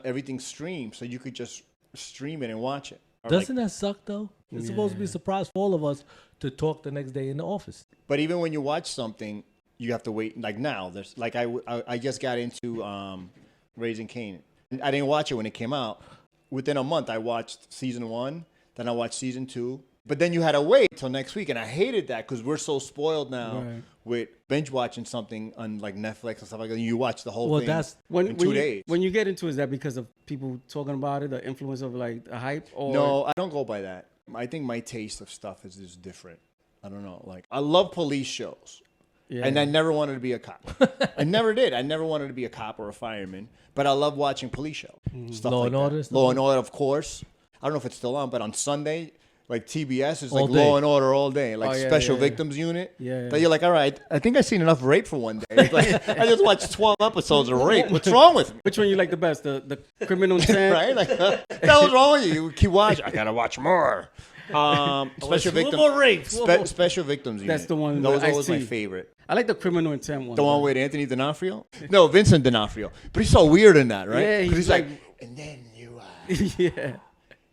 everything streamed, so you could just stream it and watch it. Doesn't that suck though? It's supposed to be a surprise for all of us to talk the next day in the office. But even when you watch something, you have to wait. Like now, there's like I just got into Raising Kanan. I didn't watch it when it came out. Within a month, I watched season 1. Then I watched season 2. But then you had to wait till next week, and I hated that because we're so spoiled now with binge watching something on like Netflix and stuff like that. You watch the whole thing in 2 days. When you get into it, is that because of people talking about it, the influence of like the hype? Or? No, I don't go by that. I think my taste of stuff is just different. I don't know. Like I love police shows. Yeah. And I never wanted to be a cop. I never did. I never wanted to be a cop or a fireman. But I love watching police shows. Stuff Law like and that. Order? Law and Order, of course. I don't know if it's still on, but on Sunday, like TBS is like Law and Order all day. Like Special Victims Unit. Yeah. That you're like, all right, I think I've seen enough rape for one day. It's like, I just watched 12 episodes of rape. What's wrong with me? Which one you like the best? The Criminal Intent? Right? Like, what the hell's wrong with you? You keep watching. I got to watch more. Special Victims. Special Victims Unit. That's the one. Those are always my favorite. I like the Criminal Intent one. The one with Anthony D'Onofrio? No, Vincent D'Onofrio. But he's so weird in that, right? Yeah, he's like, and then you, yeah.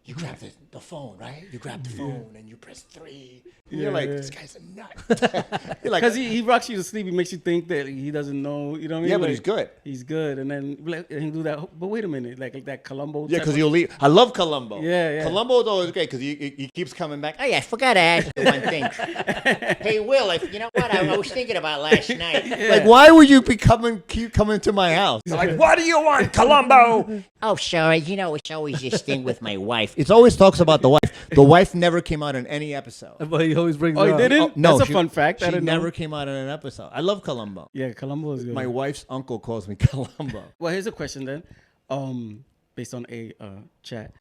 You grab the phone, right? You grab the phone and you press 3. And you're like, this guy's a nut. Because he rocks you to sleep. He makes you think that he doesn't know. You know what I mean? Yeah, but he's good. He's good. And then he do that. But wait a minute. Like that Columbo. Yeah, because he'll leave. I love Columbo. Yeah. Columbo is always great because he keeps coming back. Oh, yeah, I forgot to ask you one thing. Hey, Will, you know what I was thinking about last night? Like, why would you keep coming to my house? Like, what do you want, Columbo? Oh, sorry. You know, it's always this thing with my wife. It always talks about the wife. The wife never came out in any episode. But he always brings he didn't? Oh, no, that's a fun fact. She never came out in an episode. I love Columbo. Yeah, Columbo is good. My wife's uncle calls me Columbo. Well, here's a question then, based on a chat.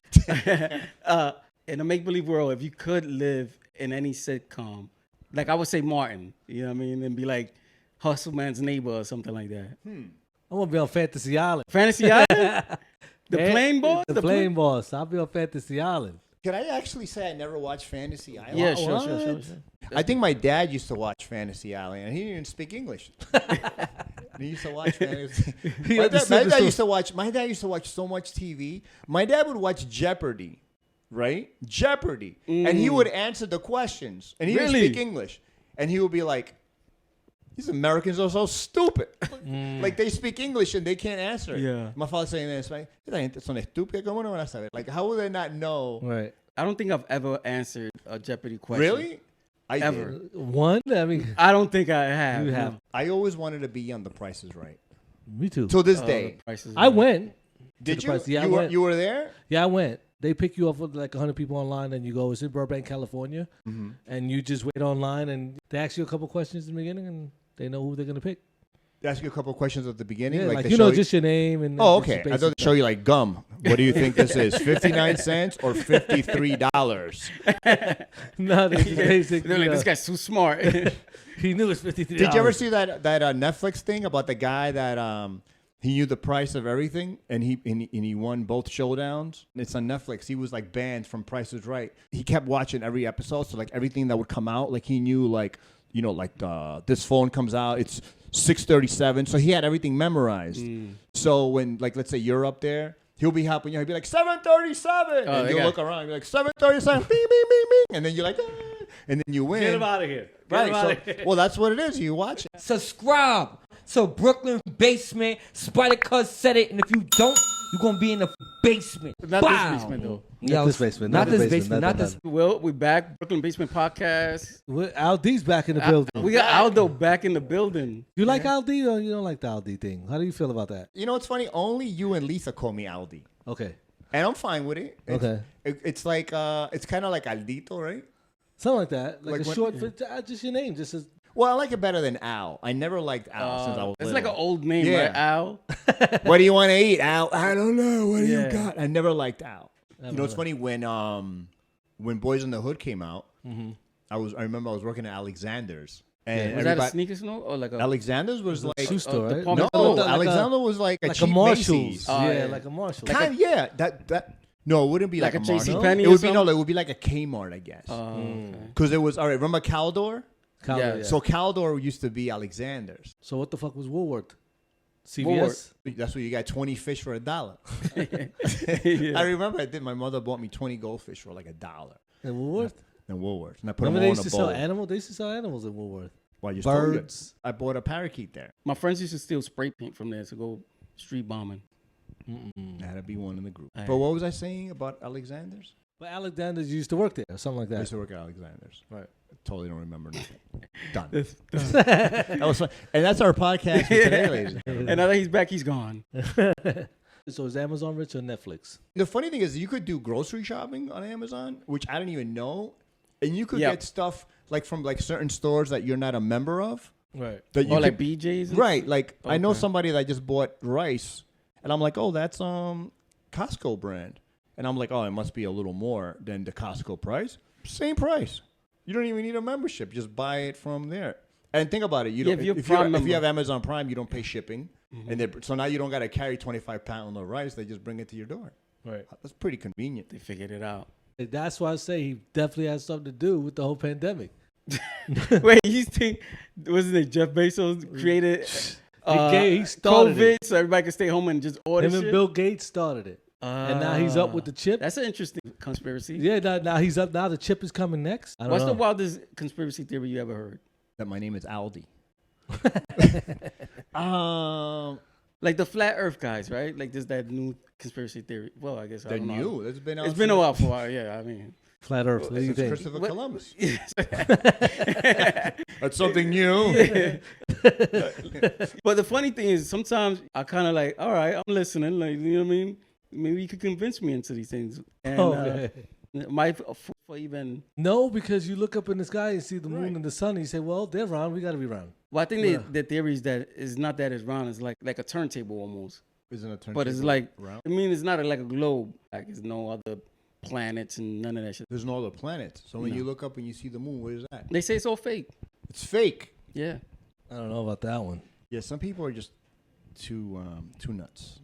In a make-believe world, if you could live in any sitcom, like I would say Martin, you know what I mean, and be like Hustleman's neighbor or something like that. I'm gonna be on Fantasy Island. Fantasy Island? The plane boss? The plane boss. I'll be on Fantasy Island. Can I actually say I never watched Fantasy Island? Yeah, sure. I think my dad used to watch Fantasy Island, and he didn't even speak English. He used to watch Fantasy. My dad used to watch so much TV. My dad would watch Jeopardy, right? Jeopardy, and he would answer the questions, and he didn't speak English, and he would be like, "These Americans are so stupid. Like they speak English and they can't answer it." Yeah. My father saying this, like, "Esta gente son estúpidas. ¿Cómo no van a saber?" Like, how would they not know? Right. I don't think I've ever answered a Jeopardy question. Really? I ever. did. One? I mean, I don't think I have. You have. No. I always wanted to be on The Price is Right. Me too. To this day. I went. Did you? Yeah, you were there? Yeah, I went. They pick you up with like 100 people online, and you go, it's in Burbank, California, and you just wait online, and they ask you a couple questions in the beginning, and they know who they're going to pick. They ask you a couple of questions at the beginning? Yeah, like you know, just your name. And oh, okay. I thought they show you like gum. What do you think this is, 59 cents or $53? No, they're basic. They're like, this guy's too smart. He knew it was $53. Did you ever see that Netflix thing about the guy that he knew the price of everything and he won both showdowns? It's on Netflix. He was like banned from Price is Right. He kept watching every episode, so like everything that would come out, like he knew like, you know, like this phone comes out, it's 6:37. So he had everything memorized. So when, like, let's say you're up there, he'll be helping you. He'll be like 7:37, and you'll look around. You're like 7:37, bing, bing, bing, bing, and then you're like, ah, and then you win. Get him out of here. Well, that's what it is. You watch it. Subscribe. So Brooklyn Basement, Spider Cuz said it, and if you don't, you're gonna be in the basement. Not this basement though. Not this basement. Not this basement. Not this. Well, we back. Brooklyn Basement Podcast. Aldi's back in the building. We got Aldo back in the building. You like Aldi or you don't like the Aldi thing? How do you feel about that? You know, it's funny. Only you and Lisa call me Aldi. Okay. And I'm fine with it. Okay. It's like it's kind of like Aldito, right? Something like that. Like a short, just your name. Just as. Well, I like it better than Al. I never liked Al since I was little. It's like an old name, right? Al. What do you want to eat, Al? I don't know. What do you got? I never liked Al. You know, it's funny when Boys in the Hood came out. I remember I was working at Alexander's. And was that a sneaker store or like a Alexander's was like shoe store, right? No, Alexander was like a cheap Marshalls. Macy's. Yeah, like a Marshalls. Yeah, that. No, it wouldn't be like a Marshall. JCPenney It would be it would be like a Kmart, I guess. Because it was all right. Remember Caldor? Yeah. So Caldor used to be Alexander's. So what the fuck was Woolworth? CVS. That's where you got 20 fish for $1. Yeah. I remember my mother bought me 20 goldfish for like $1. And Woolworth. In Woolworths. And I put Remember them they all in used a to bowl. sell animals. They used to sell animals in Woolworth. Well, I just told you. Birds. I bought a parakeet there. My friends used to steal spray paint from there to go street bombing. There had to be one in the group. All right. But what was I saying about Alexander's? But Alexander's used to work there or something like I that. used to work at Alexander's. Right. Totally don't remember nothing. Done. That's- That was fun. And that's our podcast for today, ladies and gentlemen. and now that he's back, he's gone. So is Amazon rich or Netflix? The funny thing is you could do grocery shopping on Amazon, which I didn't even know. And you could Yep. get stuff like from like certain stores that you're not a member of. Right. That you Or could, like BJ's. and right. Like I know Okay. somebody that just bought rice and I'm like, oh, that's Costco brand. And I'm like, oh, it must be a little more than the Costco price. Same price. You don't even need a membership. Just buy it from there. And think about it. You Yeah, don't, if you're if Prime you member. have Amazon Prime, you don't pay shipping. And so now you don't got to carry 25 pounds of rice. They just bring it to your door. Right. That's pretty convenient. They figured it out. That's why I say he definitely has something to do with the whole pandemic. Wait, you think wasn't it Jeff Bezos created He started COVID it. so everybody can stay home and just order Him and shit? Bill Gates started it. And now he's up with the chip. That's an interesting conspiracy. Yeah, now he's up. Now the chip is coming next. I don't What's know. the wildest conspiracy theory you ever heard? That my name is Aldi. Like the flat Earth guys, right? Like there's that new conspiracy theory. Well, I guess I They're don't know. new. It's been out It's been a since- while for a while. Yeah, I mean, Flat Earth? What do you since think? Christopher What- Columbus. That's something new. but the funny thing is sometimes I kind of like, all right, I'm listening. Like, you know what I mean? Maybe you could convince me into these things. And Okay. my for even. No, because you look up in the sky and see the moon Right. and the sun, and you say, "Well, they're round. We got to be round." Well, I think the theory is that it's not that it's round. It's like a turntable almost. Isn't a But it's like, round? I mean, it's not like a globe. Like there's no other planets and none of that shit. There's no other planets. So when you look up and you see the moon, what is that? They say it's all fake. It's fake. Yeah. I don't know about that one, Yeah, some people are just too nuts.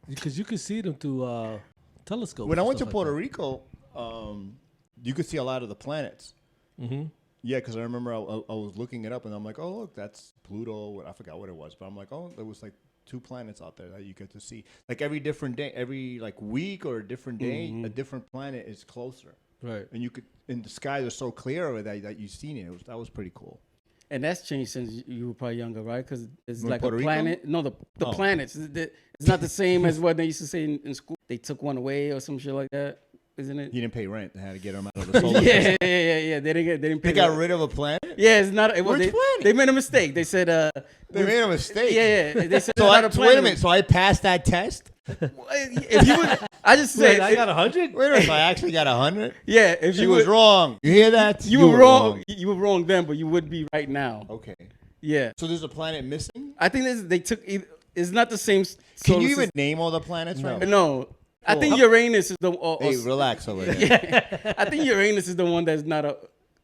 because you can see them through telescopes. When I and went to stuff Puerto like Rico, you could see a lot of the planets. that. Mm-hmm. Yeah, because I remember I was looking it up and I'm like, oh, look, that's Pluto. I forgot what it was, but I'm like, oh, there was like 2 planets out there that you get to see. Like every different day, every like week or a different day, a different planet is closer. Right. And you could, and the skies are so clear over that you've seen it. That was pretty cool. And that's changed since you were probably younger, right? Because it's In like Puerto a Rico? planet. No, the Oh. planets. It's not the same as what they used to say in school. They took one away or some shit like that, isn't it? He didn't pay rent. They had to get him out of the solar Yeah, system. yeah. They didn't pay. They got the- rid of a planet? Yeah, it's not. Well, Which they, planet? they made a mistake. They said. They made a mistake. Yeah. They said. So, it's not wait a minute. So I passed that test? If you would, I just Wait, said. I got 100. Wait a minute. So I actually got 100? Yeah, if She you was would, wrong. You hear that? you were wrong. You were wrong then, but you would be right now. Okay. Yeah, So there's a planet missing? I think they took. It's not the same. Can solar you even system. name all the planets right now? No, I think Uranus is the. Hey, relax over there. I think Uranus is the one that's not a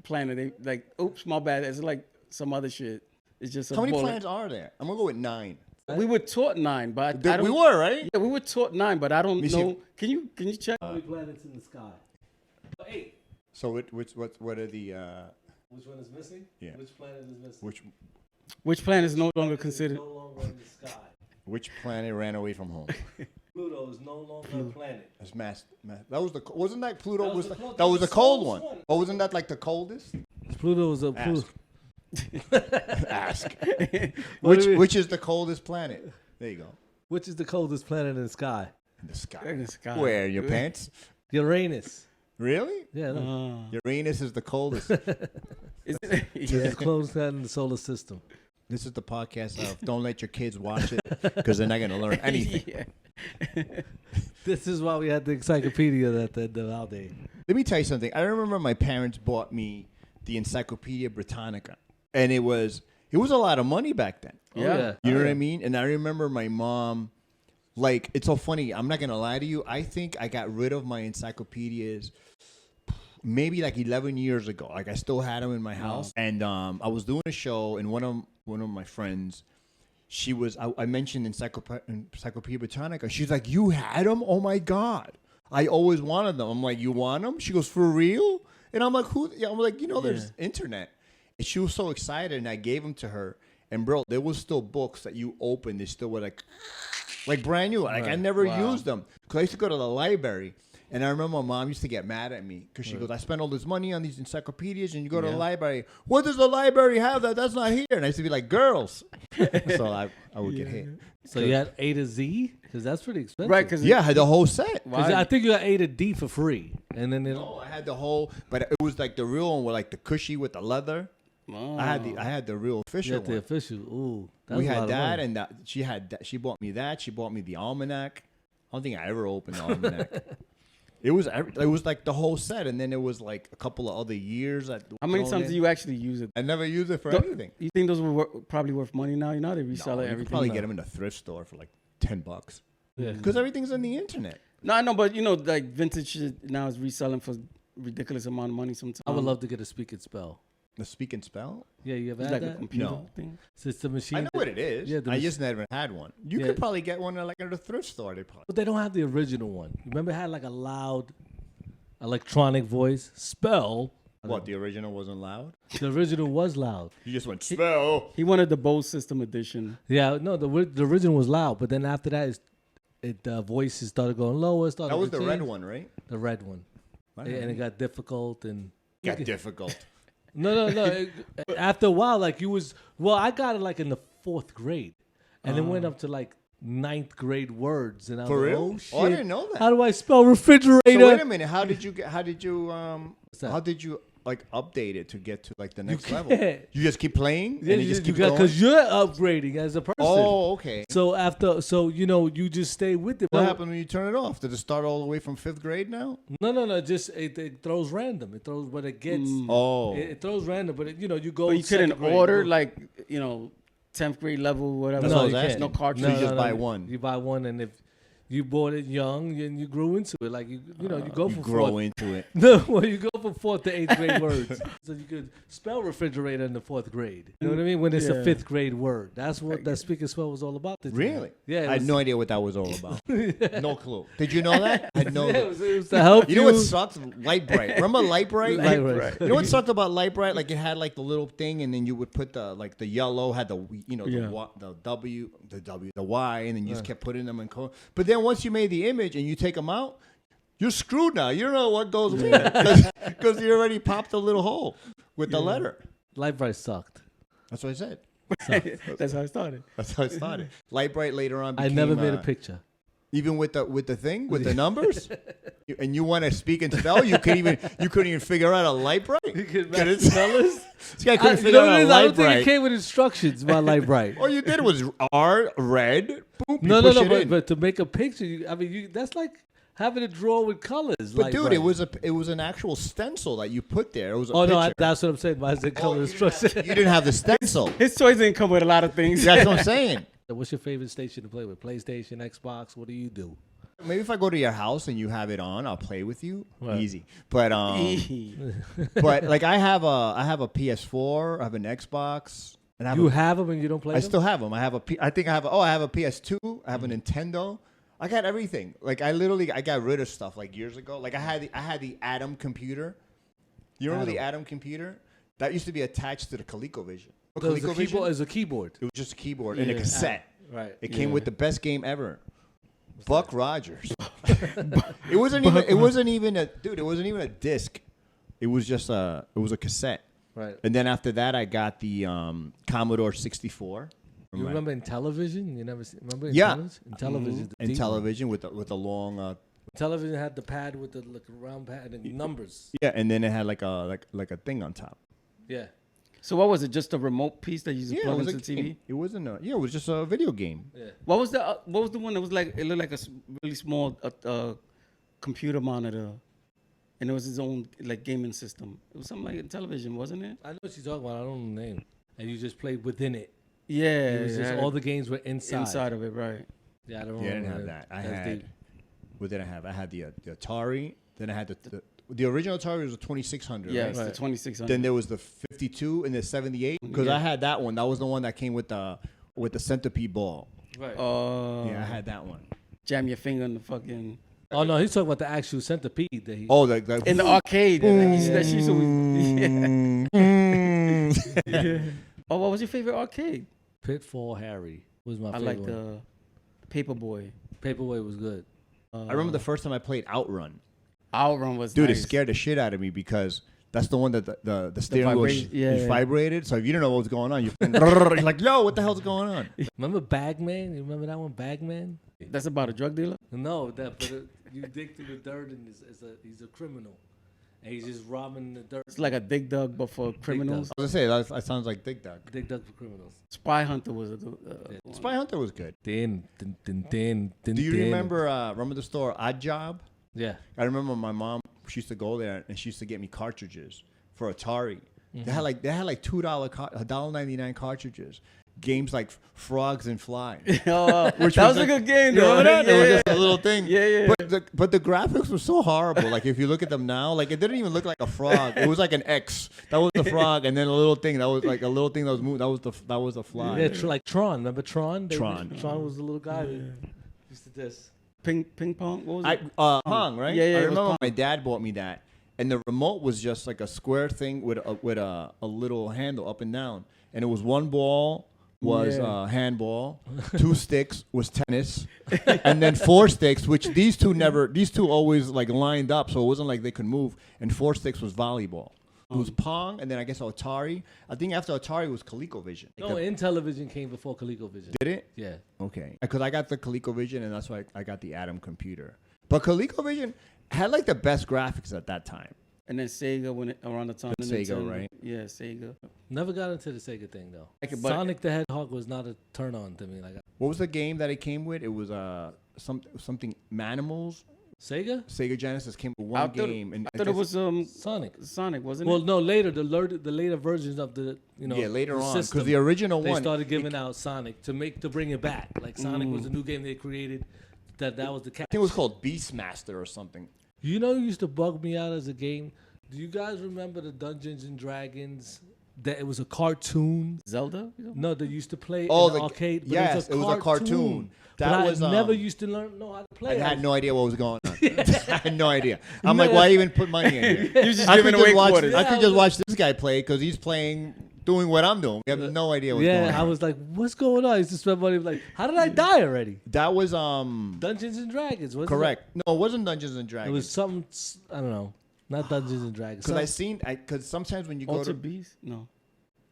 planet. They like, oops, my bad. It's like some other shit. It's just a How many bullet. planets are there? I'm going to go with 9. We were taught 9, but I don't. We were, right? Yeah, we were taught 9, but I don't me see. know. Can you check? How many planets in the sky? 8. So what are the, Which one is missing? Yeah. Which planet is missing? Which planet is no longer considered? No longer in the sky. which planet ran away from home? Pluto is no longer a planet. That's that was wasn't that Pluto That was was the cold- that was the cold coldest one? one. Or wasn't that like the coldest? Pluto is a Pluto. Ask. What do we- which is the coldest planet? There you go. Which is the coldest planet in the sky? In the sky. In the sky. Where? Your pants? Uranus. Really? Yeah, no. Uranus is the coldest. Is it? It's the closest planet in the solar system. This is the podcast of don't let your kids watch it because they're not going to learn anything. Yeah. This is why we had the encyclopedia that out there. Let me tell you something. I remember my parents bought me the Encyclopedia Britannica, and it was a lot of money back then. Yeah. You know what I mean? And I remember my mom, like, it's so funny. I'm not going to lie to you. I think I got rid of my encyclopedias maybe like 11 years ago. Like, I still had them in my house. And I was doing a show, and one of my friends, I mentioned Encyclopedia Britannica. She's like, you had them? Oh, my God. I always wanted them. I'm like, you want them? She goes, for real? And I'm like, who? Yeah, I'm like, there's internet. And she was so excited, and I gave them to her. And bro, there was still books that you opened. They still were like brand new. Like I never used them because I used to go to the library. And I remember my mom used to get mad at me because she goes, I spent all this money on these encyclopedias and you go to the library. What does the library have that's not here? And I used to be like, girls. So I would get hit. So you had A to Z? Because that's pretty expensive. Right, because I had the whole set. Because I think you got A to D for free. And then No, I had the whole, but it was like the real one with like the cushy with the leather. I had the real official you got the one. official. Ooh. That's We a lot had of that money. and that. She had that. She bought me that. She bought me the almanac. I don't think I ever opened the almanac. It was like the whole set, and then it was like a couple of other years. how many times do you actually use it? I never used it for anything. You think those were probably worth money now? You know they resell No, it you everything. could probably get them in a thrift store for like $10. Yeah. Because everything's on the internet. No, I know, but you know, like vintage shit now is reselling for ridiculous amount of money sometimes. I would love to get a speak and spell. The speak and spell. Yeah, you ever It's had like a that? computer No. thing. So it's the machine. I know what it is. Yeah, the I just never had one. You Yeah. could probably get one like at a thrift store. They probably. But they don't have the original one. You remember it had like a loud electronic voice? Spell. What, the original wasn't loud? The original was loud. You just went spell. He wanted the Bose System Edition. Yeah, no, the original was loud. But then after that, the voices started going lower. That was the red one, right? The red one. And it got difficult and Got difficult. No. After a while, like I got it like in the 4th grade, and then went up to like 9th grade words, and I was For like, real? oh shit! Oh, I didn't know that. How do I spell refrigerator? So wait a minute. How did you like update it to get to like the next level? can't. You just keep playing Yeah, and you just keep because going. you're upgrading as a person. Oh, okay. So you just stay with it. What happened when you turn it off? Did it start all the way from 5th grade now? No. Just it throws random. It throws what it gets. Oh, It throws random, but you go. But you couldn't second grade, order go- like 10th grade level, whatever. That's what I was you asking. can't. No cartridge. So you just buy one. You buy one, and if you bought it young and you grew into it, like you go you for grow 4th. into it. No, well, you go from 4th to 8th grade words. So you could spell refrigerator in the 4th grade. You know what I mean? When it's a Yeah. 5th grade word. That's what that speak and spell was all about. Really? Yeah. it I had was- no idea what that was all about. No clue. Did you know that? I had no. Yeah, it was to help You know what sucked? Light Bright. Remember Light Bright? Light Bright. You know what sucked about Light Bright? Like it had like the little thing, and then you would put the yellow had the the W, the Y, and then you just kept putting them in code. But then once you made the image and you take them out, you're screwed now. You don't know what goes where because you already popped a little hole with the letter. Light Bright sucked. That's what I said. That's how it started. That's how it started. Light Bright later on. I Became, never made a picture. Even with the thing with the numbers, and you want to speak and spell, you couldn't even figure out a Light Bright. Could it spell this? This guy couldn't figure out a I Light don't think it Bright. came with instructions about Light Bright. All you did was R red. Boop, you No, push it in. but to make a picture, that's like having to draw with colors. But Light dude, Bright. it was an actual stencil that you put there. It was a Oh no, picture. that's what I'm saying. Why is it color You instruction? didn't have the stencil. His toys didn't come with a lot of things. That's what I'm saying. What's your favorite station to play with? PlayStation, Xbox? What do you do? Maybe if I go to your house and you have it on, I'll play with you. Right. Easy. But but like I have a PS4, I have an Xbox, and I have You have them and you don't play I them? still have them. I have a PS2. I have a Nintendo. I got everything. Like I got rid of stuff like years ago. Like I had the Atom computer. You remember the Atom computer? That used to be attached to the ColecoVision. So it was a keyboard. It was just a keyboard and a Yeah. cassette. Right. It came with the best game ever. Buck Rogers. It wasn't even a disc. It was just a cassette. Right. And then after that I got the Commodore 64. You remember in television? You never remember in Yeah. television? In television. the And deep television with the long one. Television had the pad with the round pad and numbers. yeah, and then it had like a thing on top. Yeah. So what was it? Just a remote piece that you just Yeah, it plug was into a the TV? game. It wasn't it was just a video game. Yeah. What was the one that was like? It looked like a really small computer monitor, and it was his own like gaming system. It was something like in television, wasn't it? I know what you're talking about. I don't know the name. And you just played within it. Yeah, It was just all the games were inside. inside of it, right? Yeah, I don't Yeah, I didn't remember have that. I That's had deep. what did I have? I had the Atari. Then I had the original Atari was a 2600. Yeah, right? it's the 2600. Then there was the 52 and the 78 because I had that one. That was the one that came with the centipede ball. Right. Yeah, I had that one. Jam your finger in the fucking Oh no, he's talking about the actual centipede that he. Oh, in the arcade. That she used to. Oh, what was your favorite arcade? Pitfall Harry was my I favorite. like the Paperboy. Paperway was good. I remember the first time I played Outrun. Outrun was Dude, nice. it scared the shit out of me because that's the one that the steering wheel vibrated. So if you don't know what's going on, you're like, yo, what the hell's going on? Remember Bagman? You remember that one, Bagman? That's about a drug dealer? No, you dig through the dirt and he's a criminal. And he's just robbing the dirt. It's like a Dig Dug, but for criminals. I was gonna say that sounds like Dig Dug. Dig Dug for criminals. Spy Hunter was a good one. Spy Hunter was good. Do Do you remember the store Odd Job? Yeah. I remember my mom. She used to go there and she used to get me cartridges for Atari. Mm-hmm. They had like $1.99 cartridges. Games like Frogs and Flies. That was a good game, You though. remember that? Yeah, It was yeah. just a little thing. Yeah. But the graphics were so horrible. Like if you look at them now, like it didn't even look like a frog. It was like an X. That was the frog, and then a little thing that was like a little thing that was moving. That was the fly. Yeah, like Tron. Remember Tron? Tron. Tron was the little guy that used to this. Ping pong? What was it? Pong, right? Yeah, I it was remember Pong. my dad bought me that, and the remote was just like a square thing with a little handle up and down, and it was one ball was handball, 2 sticks was tennis, and then 4 sticks, which these two always like lined up, so it wasn't like they could move, and 4 sticks was volleyball. It was Pong, and then I guess Atari. I think after Atari was ColecoVision. No, Intellivision came before ColecoVision. Did it? Yeah. Okay. Because I got the ColecoVision, and that's why I got the Atom computer. But ColecoVision had like the best graphics at that time. And then Sega around the time. The of Sega, Nintendo. right? Yeah, Sega. Never got into the Sega thing though. Like it, but- Sonic the Hedgehog was not a turn on to me. Like What was the game that it came with? It was something Manimals. Sega? Sega Genesis came with one game, and I thought it was Sonic. Sonic, wasn't Well, it? no, later the later versions of the later the on, system, because the original they one started giving out Sonic to bring it back. Like Sonic was a new game they created. That was the I think it was called Beastmaster or something. You know, it used to bug me out as a game. Do you guys remember the Dungeons and Dragons? That it was a cartoon. Zelda? No, they used to play Oh, in the arcade. But yes, it was a cartoon. But That was, I never used to know how to play. I had no idea what was going on. I had no idea. I'm like, why even put money in here? You was just I giving could away just watch. quarters. I could just watch this guy play because he's doing what I'm doing. I have no idea what's going on. I was like, what's going on? I used to spend money. Like, how did I die already? That was Dungeons and Dragons. Wasn't correct. No, it wasn't Dungeons and It Dragons. was something. I don't know. Not Dungeons and Dragons. Because sometimes when you go Alter to Beast? No.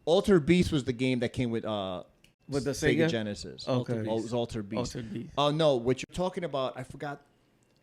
Alter Beast was the game that came with the Sega Sega? Genesis. Okay. Oh, it was Alter Beast. Alter Beast. Oh no, what you're talking about? I forgot.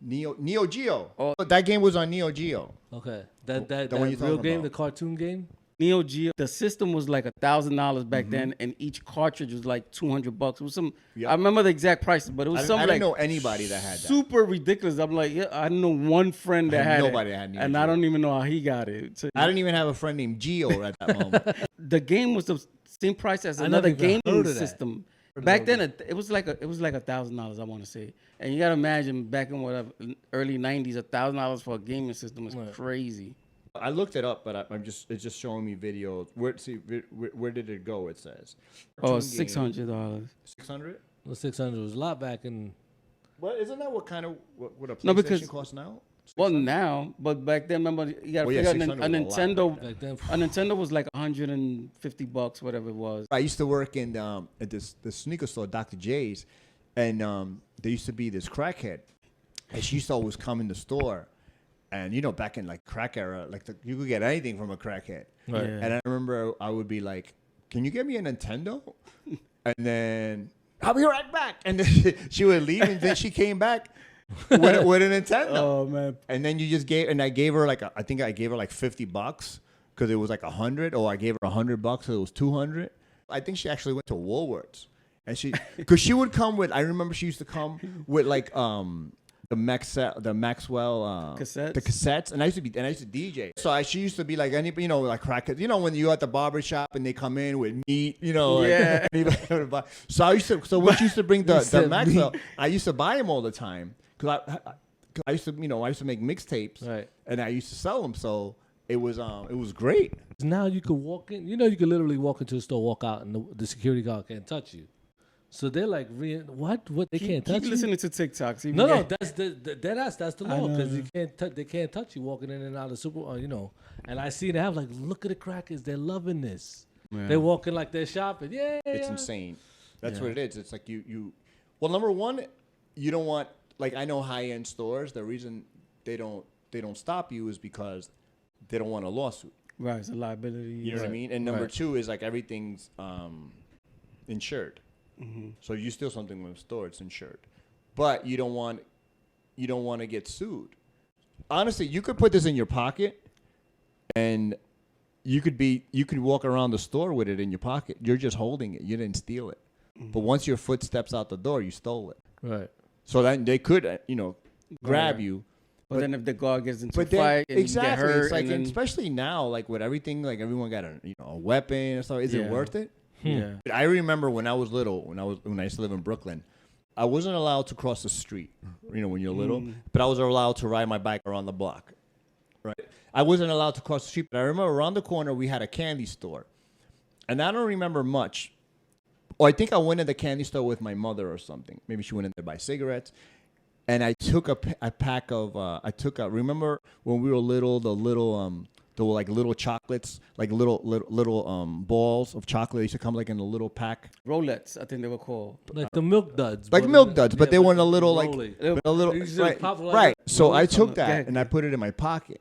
Neo Geo. Oh. That game was on Neo Geo. Okay, that one you're real talking game, about. the cartoon game. Neo Geo. The system was like $1,000 back Mm-hmm. then, and each cartridge was like $200. It was some. Yep. I remember the exact prices, but it was I something didn't like know anybody that had that. super ridiculous. I'm like, yeah, I know one friend that had nobody it, that had Neo and Geo. I don't even know how he got it. So I didn't even have a friend named Geo at that moment. the game was the same price as I another never even gaming heard of that. system. Back then, it was like $1,000. I want to say, and you gotta imagine back in early '90s, $1,000 for a gaming system is crazy. I looked it up, but it's just showing me videos. Where did it go? It says. Oh, $600. 600. The 600 was a lot back in. Well, isn't that what a PlayStation No, because- costs now? Well, now, but back then, remember, you gotta Well, yeah, figure out 600 a was a lot Nintendo. Back then. A Nintendo was like $150, whatever it was. I used to work in at the sneaker store, Dr. J's, and there used to be this crackhead, and she used to always come in the store, and back in like crack era, like you could get anything from a crackhead. Right. Yeah. And I remember I would be like, "Can you get me a Nintendo?" And then I'll be right back, and then she would leave, and then she came back with a Nintendo. Oh man, And then I gave her like I think I gave her like $50 because it was like 100, or I gave her $100 so it was 200. I think she actually went to Woolworths, and because she would come with. I remember she used to come with like the Maxwell Cassettes? the cassettes, and I used to DJ. So she used to be like like crackers. When you at the barber shop and they come in with meat, Yeah. Like, so when she used to bring the Maxwell, I used to buy them all the time. Cause I used to make mixtapes, Right. and I used to sell them. So it was great. Now you could walk in. You could literally walk into the store, walk out, and the security guard can't touch you. So they're like, what? They can't touch keep you? listening to TikToks. No, that's the law, know. because they can't touch you walking in and out of super. And I see they have like, look at the crackers, they're loving this. Yeah. They're walking like they're shopping. Yeah, It's insane. That's what it is. It's like you. Well, number one, you don't want like I know high end stores. The reason they don't stop you is because they don't want a lawsuit. Right, it's a liability. You know what I mean? And number two is like everything's insured. Mm-hmm. So you steal something from a store, it's insured. But you don't want to get sued. Honestly, you could put this in your pocket and you could walk around the store with it in your pocket. You're just holding it. You didn't steal it. Mm-hmm. But once your foot steps out the door, you stole it. Right. So then they could, grab you. But then if the guard gets into a fight and you get hurt, it's like, and then, especially now, like with everything, like everyone got a weapon and stuff. Is it worth it? Yeah. I remember when I was little, when I used to live in Brooklyn, I wasn't allowed to cross the street. When you're little, but I was allowed to ride my bike around the block. Right. I wasn't allowed to cross the street, but I remember around the corner we had a candy store, and I don't remember much. Or I think I went in the candy store with my mother or something. Maybe she went in there to buy cigarettes. And I took a pack of, remember when we were little, the little chocolates, like little balls of chocolate. They used to come like in a little pack. Rolettes, I think they were called. Like the milk duds. Like milk duds, but they weren't a little like, rolly. a little, You just right. pop it like Right. that. So I took Okay. that and I put it in my pocket.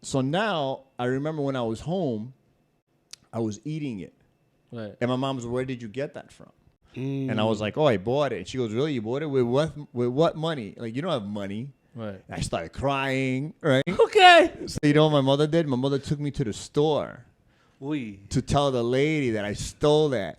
So now I remember when I was home, I was eating it. Right. And my mom was, where did you get that from? And I was like, oh, I bought it. She goes, really? You bought it? With what money? Like, you don't have money. Right. And I started crying, right? Okay. So you know what my mother did? My mother took me to the store We. to tell the lady that I stole that.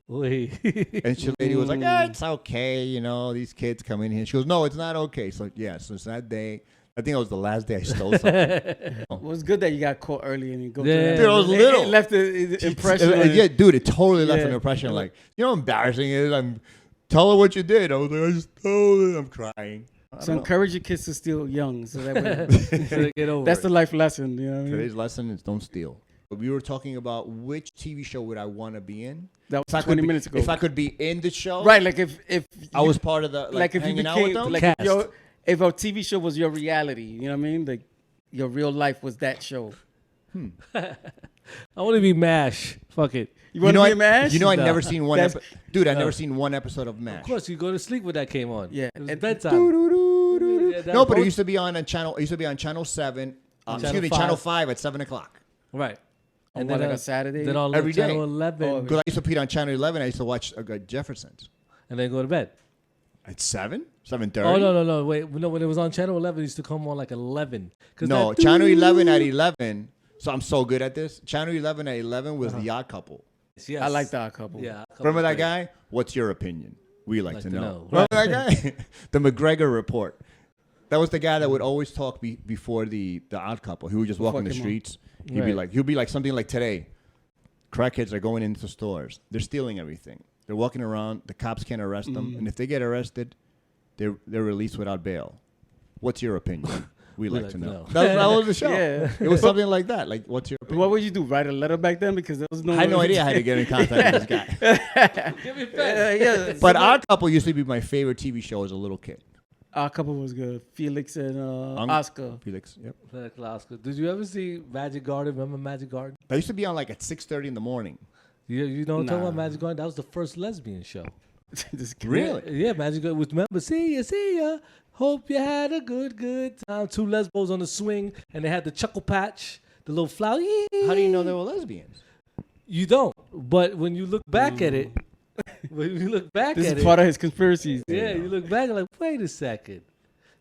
We. And the lady was like, it's okay. These kids come in here. She goes, no, it's not okay. So, so it's that day. I think it was the last day I stole something. Well, it's good that you got caught early and you go. Yeah. Dude, I was little. It left an impression. Yeah, dude, it totally left an impression. Like, how embarrassing it is? Tell her what you did. I was like, I stole it. I'm crying. So encourage your kids to steal young, so that way So they get over that's it. the life lesson. You know what I mean? Today's lesson is don't steal. But we were talking about which TV show would I want to be in. That If I was could 20 be- minutes ago. If I could be in the show, Right, like if I was part of the like if you hanging out with became them. like if a TV show was your reality, you know what I mean? Like your real life was that show. I want to be MASH. Fuck it. You want to be a MASH? I No. never seen one. That's- Dude, I never seen one episode of MASH. Of course, you go to sleep when that came on. Yeah. It was And- bedtime. Yeah, that No, but it both- used to be on a channel. It used to be on Channel 7. Channel Channel 5. 5 at 7:00. Right. On what, like a Saturday? Then on Every day. channel 11. Oh, Because I used to put on Channel 11. I used to watch Jeffersons And then go to bed. at 7:30. Oh, no. Wait. No, when it was on channel 11, it used to come on like 11. No, Channel 11 at 11. So I'm so good at this. Channel 11 at 11 was The Odd Couple. Yes. I like that couple. Yeah. Remember that guy? What's your opinion? We like to know. know. Remember that guy? The McGregor Report. That was the guy that would always talk before the Odd Couple. He would just walk in the Fuck him up. streets. He'd Right. be like something like today. Crackheads are going into stores. They're stealing everything. They're walking around. The cops can't arrest them, and if they get arrested, they're released without bail. What's your opinion? We like to know. That was the show. Yeah. It was something like that. Like, what's your opinion? What would you do? Write a letter back then because there was no. I had no idea how to get in contact with this guy. Give me pen. Yeah, But Odd Couple used to be my favorite TV show as a little kid. our couple was good. Felix and Unc- Oscar. Felix. Yep. Did you ever see Magic Garden? Remember Magic Garden? That used to be on like at 6:30 in the morning. You know what I'm talking about? Nah. Magic Garden? That was the first lesbian show. This kid- Really? Yeah, Magic Garden. Remember, see ya. Hope you had a good time. Two lesbos on the swing, and they had the chuckle patch, the little flower. How do you know they were lesbians? You don't. But when you look back at it, when you look back This at is it, part of his conspiracies. yeah, you look back and like, wait a second.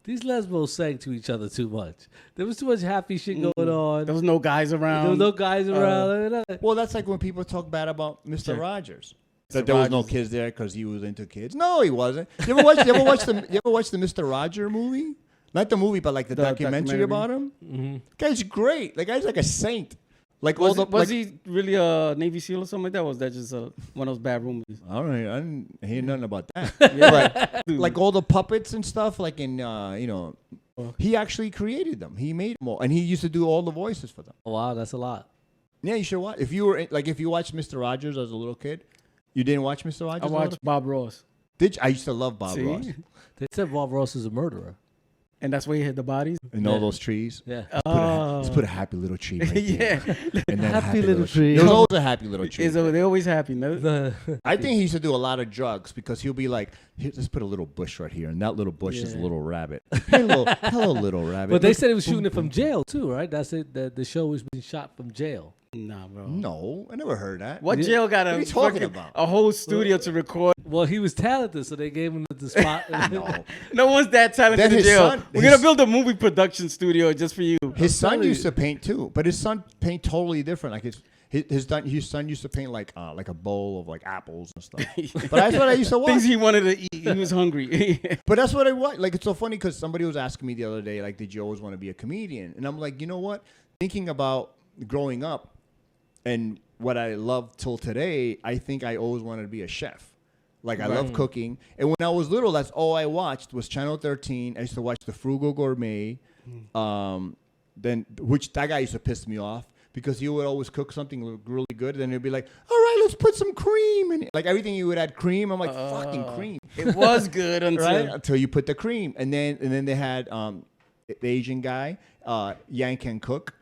These lesbos sang to each other too much. There was too much happy shit going on. There was no guys around. There was no guys around. Well, that's like when people talk bad about Mr. Sure. Rogers. Mr. That there was no Rogers. kids there because he was into kids. No, he wasn't. You ever watch the Mr. Roger movie? Not the movie, but like the documentary documentary. about him. Mm-hmm. Guy's great. The guy's like a saint. Like Was, all the was like, he really a Navy SEAL or something like that? Or was that just one of those bad rumors? I don't know. I didn't hear nothing about that. Yeah. But like all the puppets and stuff, like in he actually created them. He made them all, and he used to do all the voices for them. Oh, wow, that's a lot. Yeah, you should watch. If you were like, if you watched Mr. Rogers as a little kid, you didn't watch Mr. Rogers. I watched Bob Ross. Did you? I used to love Bob See? Ross. They said Bob Ross is a murderer. And that's where you hit the bodies? And all those trees. Yeah. Let's put a happy little tree right there. Yeah. And then Happy little tree. There was always a happy little tree. They're always happy. No? I think he used to do a lot of drugs because he'll be like, here, let's put a little bush right here. And that little bush is a little rabbit. Hello, little rabbit. But they said he was shooting it from jail too, right? That's it. The show was being shot from jail. Nah, bro. No, I never heard that. What jail got What are you talking about? a whole studio to record? Well, he was talented, so they gave him the spot. No. No one's that talented Then in his jail. son- We're going to build a movie production studio just for you. His son telling used you. to paint too, but his son paint totally different. Like his son used to paint like a bowl of like apples and stuff. But that's what I used to watch. Things he wanted to eat. He was hungry. But that's what I want. Like, it's so funny because somebody was asking me the other day, like, did you always want to be a comedian? And I'm like, you know what? Thinking about growing up and what I love till today, I think I always wanted to be a chef. Like, I love cooking. And when I was little, that's all I watched was Channel 13. I used to watch The Frugal Gourmet. Which that guy used to piss me off because he would always cook something really good. And then he'd be like, all right, let's put some cream in it. Like, everything you would add cream. I'm like, fucking cream. It was good Until you put the cream. And then they had the Asian guy, Yang Can Cook.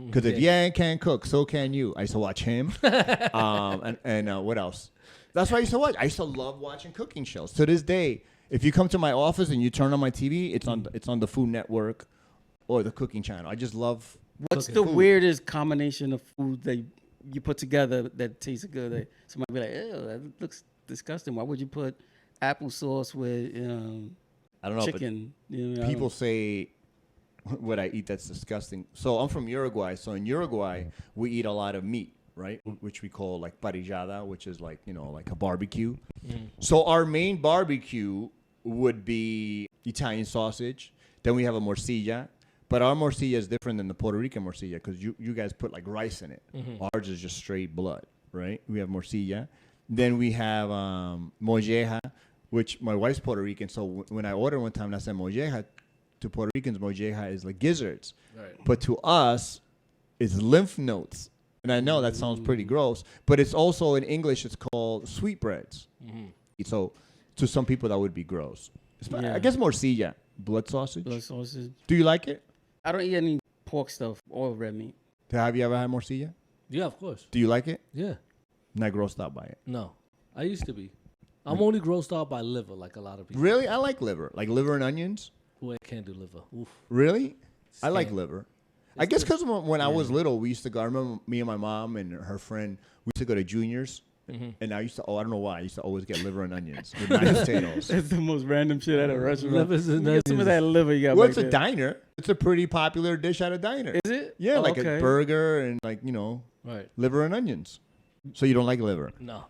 Because if Yang can cook, so can you. I used to watch him. and what else? That's what I used to watch. I used to love watching cooking shows. To this day, if you come to my office and you turn on my TV, it's on the Food Network or the Cooking Channel. I just love. What's the weirdest combination of food that you put together that tastes good? That somebody be like, ew, that looks disgusting. Why would you put applesauce with I don't know. chicken? But people say what I eat that's disgusting. So I'm from Uruguay. So in Uruguay, we eat a lot of meat, right? Which we call like parrillada, which is like, like a barbecue. So our main barbecue would be Italian sausage. Then we have a morcilla. But our morcilla is different than the Puerto Rican morcilla because you guys put like rice in it. Ours is just straight blood, right? We have morcilla. Then we have molleja, which my wife's Puerto Rican. So when I ordered one time and I said molleja, to Puerto Ricans, molleja is like gizzards. Right. But to us, it's lymph nodes. And I know that sounds pretty gross, but it's also in English, it's called sweetbreads. So to some people, that would be gross. I guess morcilla, blood sausage. Blood sausage. Do you like it? I don't eat any pork stuff or red meat. Have you ever had morcilla? Yeah, of course. Do you like it? Yeah. Not grossed out by it. No, I used to be. I'm only grossed out by liver, like a lot of people. Really? I like liver and onions. Well, I can't do liver. Oof. Really? I like liver. I guess because when I was little, we used to go. I remember me and my mom and her friend. We used to go to Junior's, and I used to. I don't know why. I used to always get liver and onions with mashed potatoes. That's the most random shit at a restaurant. Livers and Get some of that liver you got. Well, back it's a there. diner. It's a pretty popular dish at a diner. Is it? Yeah, Oh, like okay. a burger and like Right. liver and onions. So you don't like liver. No.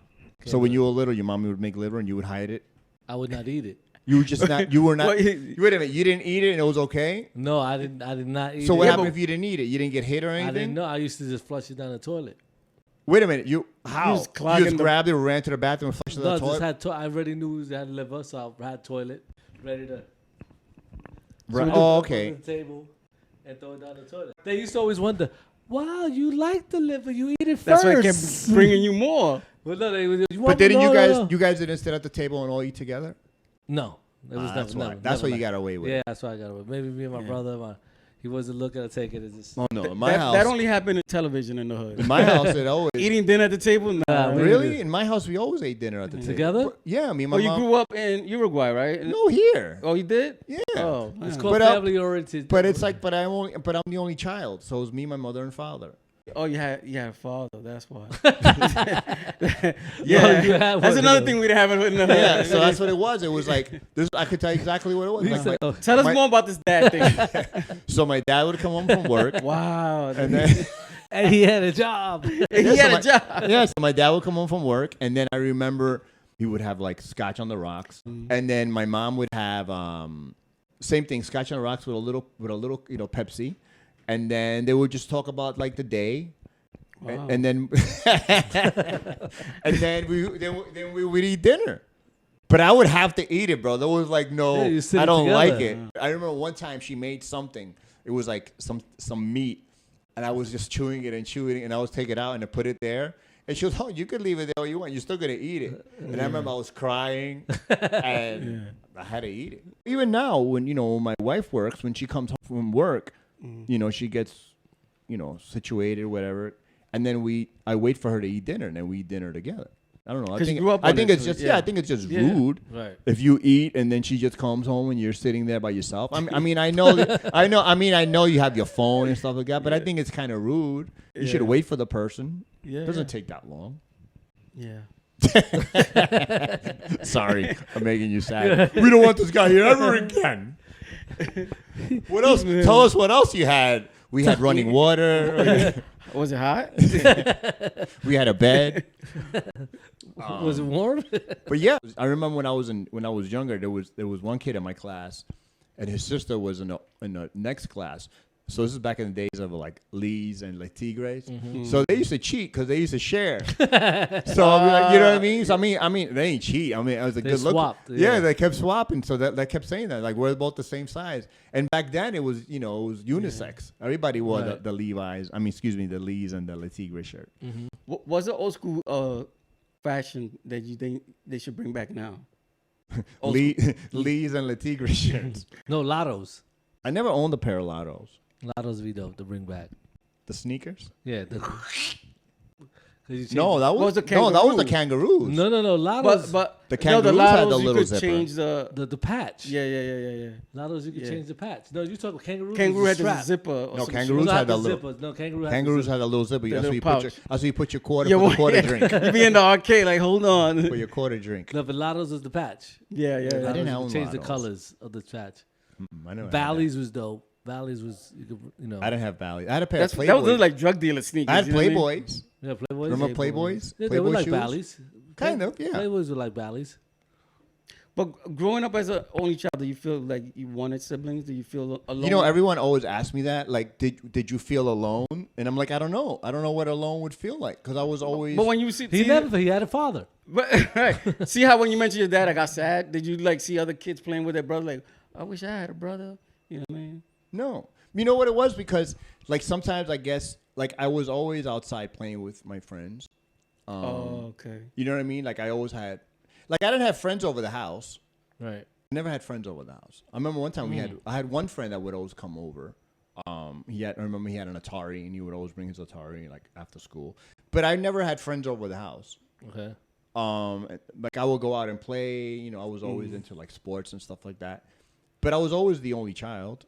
So when you were little, your mommy would make liver and you would hide it. I would not eat it. You were just not. You were not. Well, wait a minute. You didn't eat it and it was okay. No, I did not eat So it. what Yeah, happened but- if you didn't eat it? You didn't get hit or anything? I didn't know. I used to just flush it down the toilet. Wait a minute. How? just You clogging just the- grabbed it, ran to the bathroom, and flushed it No, down the just toilet? I already knew it had liver, so I had toilet ready to. Right. So we Oh, just put it okay. on the table and throw it down the toilet. They used to always wonder, wow, you like the liver, you eat it That's first. why I kept bringing you more. Well, no, they was. But didn't you guys didn't sit at the table and all eat together? No, it was That's never. why. never, That's never what you like- got away with. Yeah, that's why I got away. Maybe me and my brother, he wasn't looking to take it. It's just. Oh no, in my That, house. that only happened in television in the hood. in my house, it always. Eating dinner at the table? Nah. Really? In my house, we always ate dinner at the table. Together? Yeah, me and my Oh, you mom. grew up in Uruguay, right? No, here. Oh, you did? Yeah. Oh, It's man. called But, family oriented. But it's like, but I'm the only child, so it's me, my mother, and father. Oh, you had a father. That's why. you had That's one another of thing we didn't have in the hood. Yeah, so that's what it was. It was like this. I could tell you exactly what it was. Like, Oh, Tell us My- more about this dad thing. so my dad would come home from work, Wow. and then and he had a job. he had a job. yeah, so my dad would come home from work, and then I remember he would have like scotch on the rocks, and then my mom would have same thing, scotch on the rocks with a little Pepsi, and then they would just talk about like the day. Wow. And then we would eat dinner. But I would have to eat it, bro. There was like no, Yeah, you sit I don't together. like it. I remember one time she made something. It was like some meat, and I was just chewing it, and I would take it out and I put it there, And she was, oh, you could leave it there all you want. You're still going to eat it. And I remember I was crying and I had to eat it. Even now, when, when my wife works, when she comes home from work, she gets, situated, whatever. And then I wait for her to eat dinner and then we eat dinner together. I don't know. I think it's just rude if you eat and then she just comes home and you're sitting there by yourself. I know you have your phone and stuff like that, but I think it's kind of rude. You should wait for the person. It doesn't take that long. Yeah. Sorry, I'm making you sad. We don't want this guy here ever again. What else? Tell us what else you had. We had running water. Was it hot? We had a bed. Was it warm? But yeah, I remember when I was younger, there was one kid in my class, and his sister was in the next class. So this is back in the days of like Lees and like Tigres. Mm-hmm. So they used to cheat because they used to share. So you know what I mean? So I mean they ain't cheat. I mean it was a good look. Swapped, yeah, they kept swapping. So they kept saying that like we're both the same size. And back then it was unisex. Yeah. Everybody wore the Levi's. The Lees and the Tigre shirt. Mm-hmm. Was it old school fashion that you think they should bring back now? Lees and Le Tigre shirts. No, Lottos. I never owned a pair of Lottos. Lottos would be dope to bring back. The sneakers? Yeah. That was the kangaroos. No. Lottos. But the kangaroos had the little you could zipper. Change the patch. Yeah. Lottos, you could change the patch. No, you talk about kangaroos. Kangaroo had the zipper. No, kangaroos had the little. No, kangaroos had a little zipper. That's where you put your quarter for the quarter drink. You be in the arcade like, hold on. For your quarter drink. No, but Lottos was the patch. Yeah. I didn't own change Lottos. the colors of the patch. I never Valleys was dope. Valleys was, I didn't have Valleys. I had a pair of Playboys. That was like drug dealer sneakers. I had Playboys. Yeah, Playboys. Remember Playboys? Yeah, they Playboy were like shoes? Valleys. Kind of, yeah. Playboys were like Valleys. But growing up as an only child, do you feel like you wanted siblings? Do you feel alone? Everyone always asks me that. Like, did you feel alone? And I'm like, I don't know. I don't know what alone would feel like because I was always. But when you see, he had a father. But right. See how when you mentioned your dad, I got sad. Did you like see other kids playing with their brother? Like, I wish I had a brother. You know what I mean? No. You know what it was? Because, like, sometimes I guess, like, I was always outside playing with my friends. Okay. You know what I mean? Like, I always had, like, I didn't have friends over the house. Right. I never had friends over the house. I remember one time I had one friend that would always come over. I remember he had an Atari, and he would always bring his Atari, like, after school. But I never had friends over the house. Okay. Like, I would go out and play. I was always into, like, sports and stuff like that. But I was always the only child.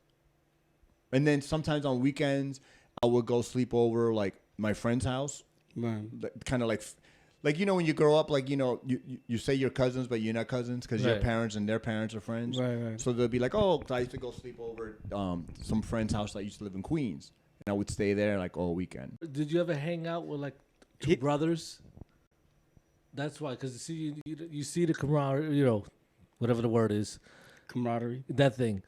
And then sometimes on weekends, I would go sleep over, like, my friend's house. Right. Kind of like when you grow up, like, you say you're cousins, but you're not cousins because your parents and their parents are friends. Right. So they'll be like, oh, I used to go sleep over some friend's house that used to live in Queens. And I would stay there, like, all weekend. Did you ever hang out with, like, two brothers? That's why, because you see the camaraderie, whatever the word is. Camaraderie. That thing.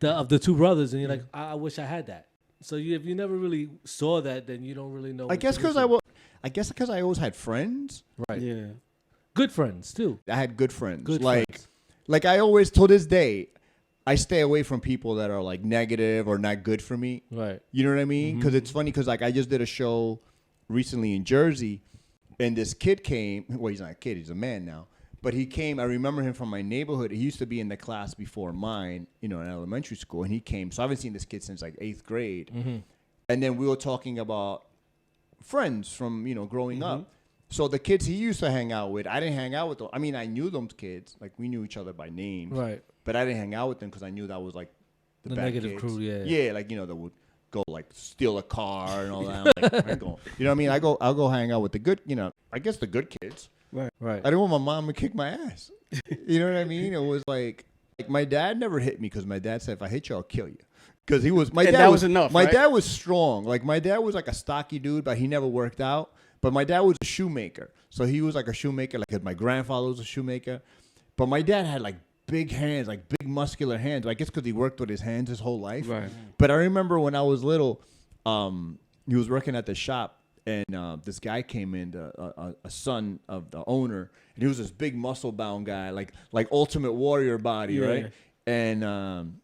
Of the two brothers, and you're like, I wish I had that. So if you never really saw that, then you don't really know. I guess because I always had friends. Right. Yeah. Good friends too. I had good friends. Friends. Like I always, till this day, I stay away from people that are like negative or not good for me. Right. You know what I mean? Because it's funny because like I just did a show recently in Jersey, and this kid came. Well, he's not a kid; he's a man now. But he came, I remember him from my neighborhood. He used to be in the class before mine, in elementary school. And he came. So I haven't seen this kid since like 8th grade. Mm-hmm. And then we were talking about friends from, growing up. So the kids he used to hang out with, I didn't hang out with them. I mean, I knew those kids. Like, we knew each other by name. Right. But I didn't hang out with them because I knew that was like the bad negative kids. crew, yeah. Yeah, like, that would go like steal a car and all that. I'm like, I ain't going. You know what I mean? I'll go hang out with the good, I guess the good kids. Right. I didn't want my mom to kick my ass. You know what I mean? It was like my dad never hit me because my dad said, if I hit you, I'll kill you. Because my dad was enough. My dad was strong. Like my dad was like a stocky dude, but he never worked out. But my dad was a shoemaker. So he was like a shoemaker. Like my grandfather was a shoemaker. But my dad had like big hands, like big muscular hands. I guess because he worked with his hands his whole life. Right. But I remember when I was little, he was working at the shop. And this guy came in, a son of the owner, and he was this big muscle-bound guy, like Ultimate Warrior body, right? And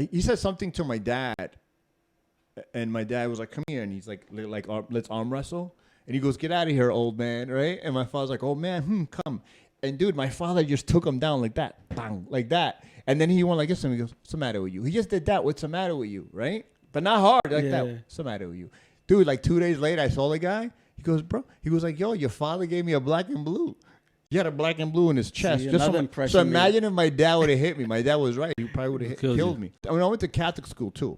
he said something to my dad, and my dad was like, "Come here," and he's like, "Let's arm wrestle." And he goes, get out of here, old man, right? And my father's like, oh, man, come. And, dude, my father just took him down like that, bang, like that. And then he went like this, and he goes, what's the matter with you? He just did that. What's the matter with you, right? But not hard like that. What's the matter with you? Dude, like 2 days later, I saw the guy. He goes, bro. He was like, yo, your father gave me a black and blue. He had a black and blue in his chest. So imagine if my dad would have hit me. My dad was right. He probably would have killed me. I mean, I went to Catholic school, too.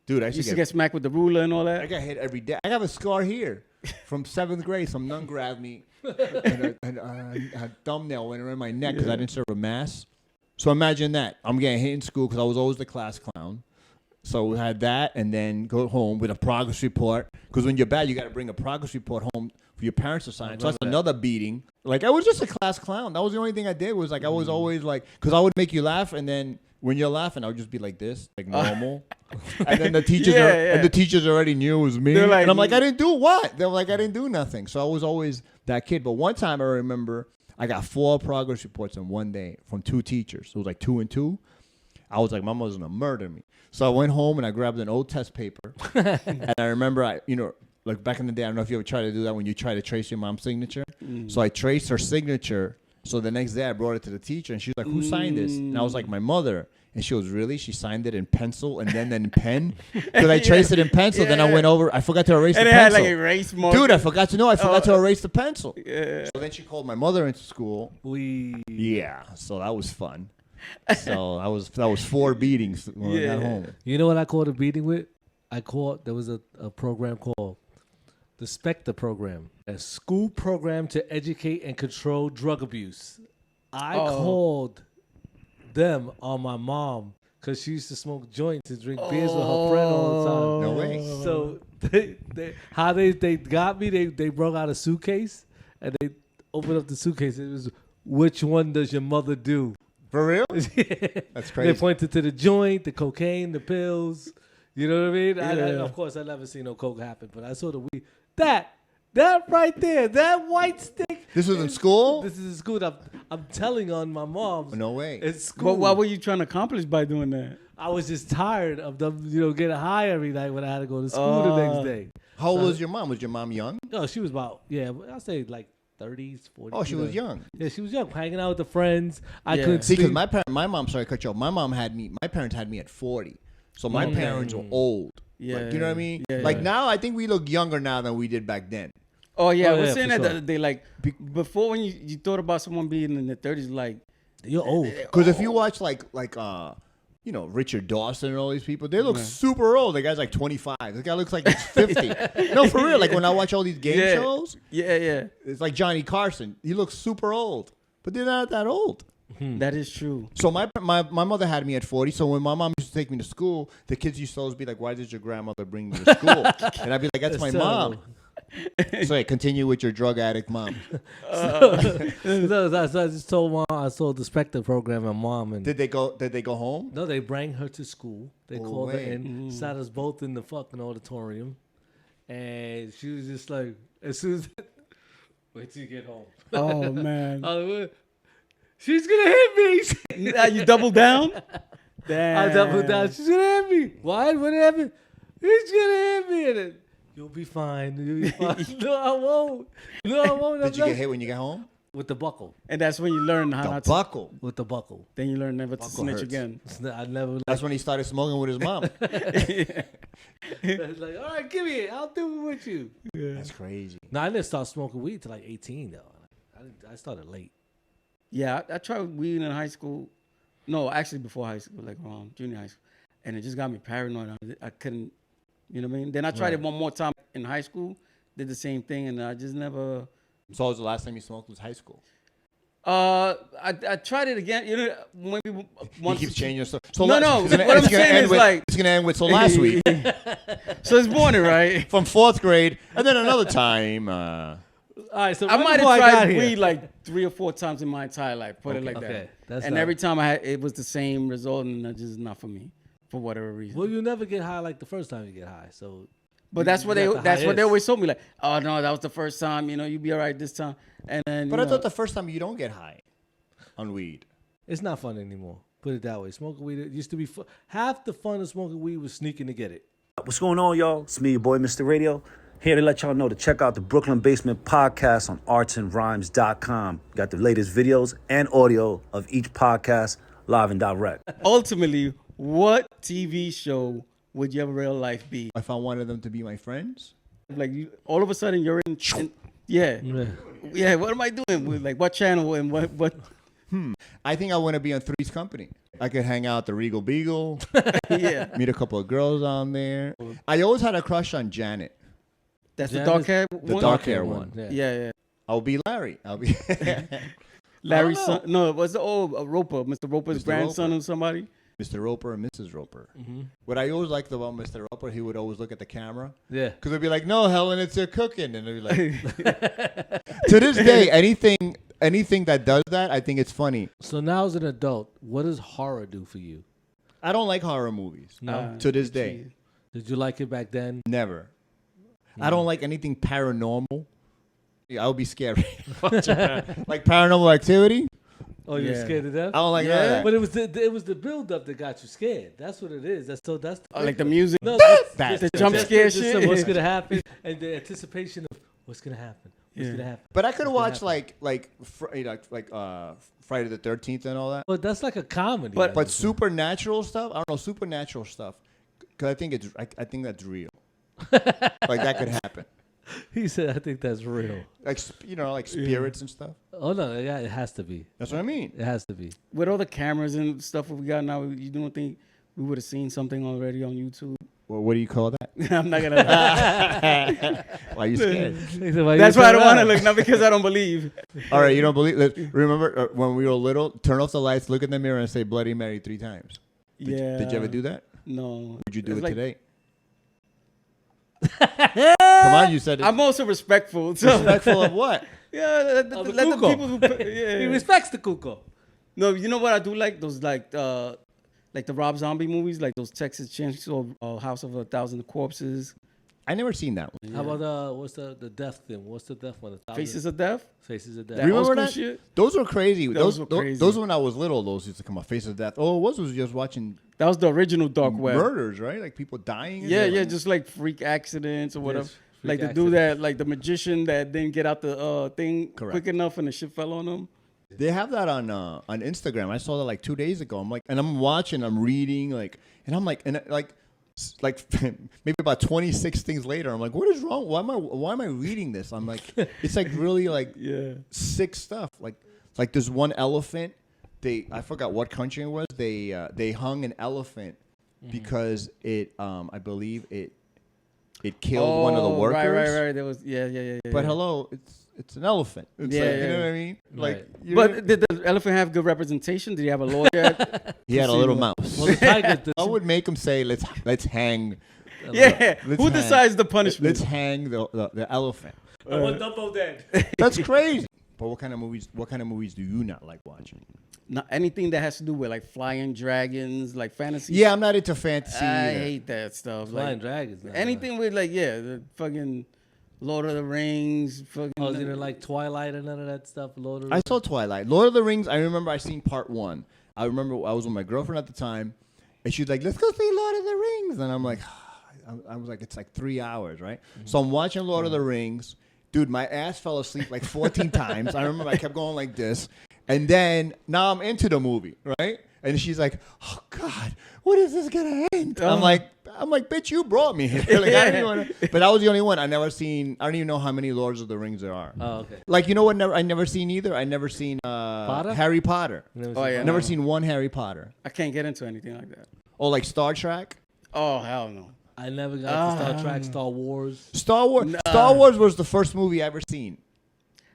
Dude, I used to get smacked with the ruler and all that. I got hit every day. I have a scar here from 7th grade. Some nun grabbed me and a thumbnail went around my neck because I didn't serve a mass. So imagine that. I'm getting hit in school because I was always the class clown. So we had that and then go home with a progress report. Because when you're bad, you got to bring a progress report home for your parents to sign. So that's another beating. Like, I was just a class clown. That was the only thing I did was, like, I was always, like, because I would make you laugh. And then when you're laughing, I would just be like this, like normal. And then the teachers and the teachers already knew it was me. Like, and I'm like, I didn't do what? They're like, I didn't do nothing. So I was always that kid. But one time I remember I got 4 progress reports in one day from 2 teachers. It was like 2 and 2. I was like, my mother's going to murder me. So I went home and I grabbed an old test paper. And I remember, like back in the day, I don't know if you ever tried to do that when you try to trace your mom's signature. So I traced her signature. So the next day I brought it to the teacher and she's like, who signed this? And I was like, my mother. And she goes, really? She signed it in pencil and then in pen? Because I traced it in pencil. Then I went over. I forgot to erase the pencil. And it had like erase marker. Dude, I forgot to erase the pencil. Yeah. So then she called my mother into school. Yeah. So that was fun. So that was 4 beatings when I got home. You know what I called a beating with? There was a program called the Spectre program, a school program to educate and control drug abuse. I called them on my mom because she used to smoke joints and drink beers with her friend all the time. No way. So they got me. They brought out a suitcase and they opened up the suitcase. It was, which one does your mother do? For real? That's crazy. They pointed to the joint, the cocaine, the pills. You know what I mean? Yeah. Of course, I never seen no coke happen, but I saw the weed. That right there, that white stick. This was in school? This is in school. I'm telling on my mom. No way. It's school. But what were you trying to accomplish by doing that? I was just tired of them, getting high every night when I had to go to school the next day. How old was your mom? Was your mom young? No, she was about, I'll say like 30s, 40s. Oh, she was young. Yeah, she was young, hanging out with the friends. I couldn't see because my mom. Sorry, to cut you off. My parents had me at 40, so my parents were old. Yeah, like, you know what I mean. Yeah, like now, I think we look younger now than we did back then. Oh yeah, I was saying that the other day. Like before, when you thought about someone being in their 30s, like you're old. Because if you watch like Richard Dawson and all these people, they look super old. The guy's like 25. This guy looks like he's 50. No, for real. Like when I watch all these game shows, it's like Johnny Carson. He looks super old, but they're not that old. That is true. So my mother had me at 40. So when my mom used to take me to school, the kids used to always be like, "Why did your grandmother bring you to school?" And I'd be like, "That's my mom." So continue with your drug addict mom. I just told mom I saw the Spectre program and mom. And did they go home? No, they bring her to school. They called her in, sat us both in the fucking auditorium, and she was just like, as soon as wait till you get home. Oh man, she's gonna hit me. You double down? Damn. I double down. She's gonna hit me. Why? What happened? He's gonna hit me. And then, you'll be fine. You'll be fine. No, I won't. Did you get hit when you got home? With the buckle. And that's when you learn how not to. Buckle. With the buckle. Then you learn never to snitch again. I never. That's when he started smoking with his mom. It's like, all right, give me it. I'll do it with you. Yeah. That's crazy. No, I didn't start smoking weed till like 18 though. I started late. Yeah, I tried weed in high school. No, actually before high school, like junior high school. And it just got me paranoid. I couldn't, you know what I mean? Then I tried it one more time in high school, did the same thing, and I just never. So what was the last time you smoked was high school? I tried it again. You know, when we once he keeps changing stuff. So what I'm saying is like it's gonna end with last week. So it's morning, right? From 4th grade, and then another time. All right, so I might have tried weed like 3 or 4 times in my entire life. Put it like that. And every time it was the same result, and that's just not for me, for whatever reason. Well, you never get high like the first time you get high, so. But that's what they always told me, like, oh no, that was the first time. You know, you be all right this time, and then. But I thought the first time you don't get high on weed. It's not fun anymore. Put it that way. Smoking weed it used to be half the fun of smoking weed was sneaking to get it. What's going on, y'all? It's me, your boy, Mr. Radio. Here to let y'all know to check out the Brooklyn Basement podcast on artsandrhymes.com. Got the latest videos and audio of each podcast live and direct. Ultimately, what TV show would your real life be? If I wanted them to be my friends, Like you, all of a sudden you're in yeah. Yeah, what am I doing? Like what channel and what? I think I want to be on Three's Company. I could hang out at the Regal Beagle, Yeah. meet a couple of girls on there. I always had a crush on Janet, That's the Janice- dark hair the one? dark hair one. Yeah. Yeah. I'll be Larry. I'll be Larry's I son. don't know. No, it was Roper, Mr. Roper's Mr. grandson Roper. or somebody. Mr. Roper and Mrs. Roper. What I always liked about Mr. Roper, he would always look at the camera. Yeah. Because it'd be like, no, Helen, it's your cooking. And it'd be like, to this day, anything that does that, I think it's funny. So now as an adult, what does horror do for you? I don't like horror movies. No. To this day. Did you like it back then? Never. I don't like anything paranormal. Yeah, I would be scared. Like Paranormal Activity. Oh, you're Yeah. scared to death? I don't like none of that. But it was the build up that got you scared. That's what it is. That's Like the music. no, That's the jump scare just shit. what's gonna happen and the anticipation of what's gonna happen. What's Yeah. gonna happen. But I could watch happen? like Friday the 13th and all that. But that's like a comedy. But supernatural stuff, I don't know, supernatural stuff, because I think that's real. Like that could happen. he said, I think that's real. Like like spirits and stuff. Oh no, yeah, it has to be. That's what I mean. It has to be. With all the cameras and stuff we got now, you don't think we would have seen something already on YouTube? Well, what do you call that? I'm not gonna lie. Why are you scared? He said, That's why I don't want to look, not because I don't believe. All right, you don't believe. Remember when we were little? Turn off the lights, look in the mirror, and say Bloody Mary 3 times. Did you ever do that? No. Would you do It's it like- today? Come on, you said it. I'm also respectful. So Respectful of what? yeah, let the Cuco. people who He yeah. respects the cuco. No, you know what I do like? Those like the Rob Zombie movies, like those Texas Chainsaw House of a Thousand Corpses, I never seen that one. How about what's the death thing? What's the death one? Faces of Death. Faces of Death. That Remember old school that? shit? Those were crazy. Those were crazy. Those when I was little, those used to come out. Face of Death. Oh, it was just watching That was the original Dark Web. murders, right? Like people dying. and Yeah, stuff. yeah, just like freak accidents or whatever. freak Like the dude that, like the magician that didn't get out the thing Correct. quick enough and the shit fell on him. They have that on Instagram. I saw that like 2 days ago. I'm watching, I'm reading, and I'm like, maybe about 26 things later, I'm like, what is wrong? Why am I reading this? I'm like, it's like really like Yeah. sick stuff. Like there's one elephant. I forgot what country it was. They hung an elephant because I believe it killed one of the workers. Right. There was yeah. But hello, it's an elephant. It's Yeah, like, you yeah. know what I mean? Like, Right. you But know- did the elephant have good representation? Did he have a lawyer? he had a little mouse. Well, the tiger. I would make him say, let's hang. yeah. Let's Who hang- decides the punishment? Let's hang the elephant. I want Dumbo dead. That's crazy. But what kind of movies do you not like watching? Not anything that has to do with like flying dragons, like fantasy. Yeah, I'm not into fantasy. I either. hate that stuff. Flying Like dragons. no, anything with like the fucking Lord of the Rings. Fucking. no. Oh, is it like Twilight and none of that stuff? Lord of I saw Twilight. Lord of the Rings, I remember I seen part 1. I remember I was with my girlfriend at the time, and she was like, let's go see Lord of the Rings. And I'm like, I was like, it's like 3 hours, right? So I'm watching Lord of the Rings. Dude, my ass fell asleep like 14 times. I remember I kept going like this. And then now I'm into the movie, right? And she's like, oh, God, what is this going to end? I'm like, bitch, you brought me here. Like, I didn't wanna, but I was the only one. I don't even know how many Lords of the Rings there are. Oh, okay. Like, you know what I never seen either? I never seen Harry Potter. Oh yeah. I never seen one Harry Potter. I can't get into anything like that. Or like Star Trek. Oh hell no. I never got to Star Trek, Star Wars. Star Wars was the first movie I ever seen.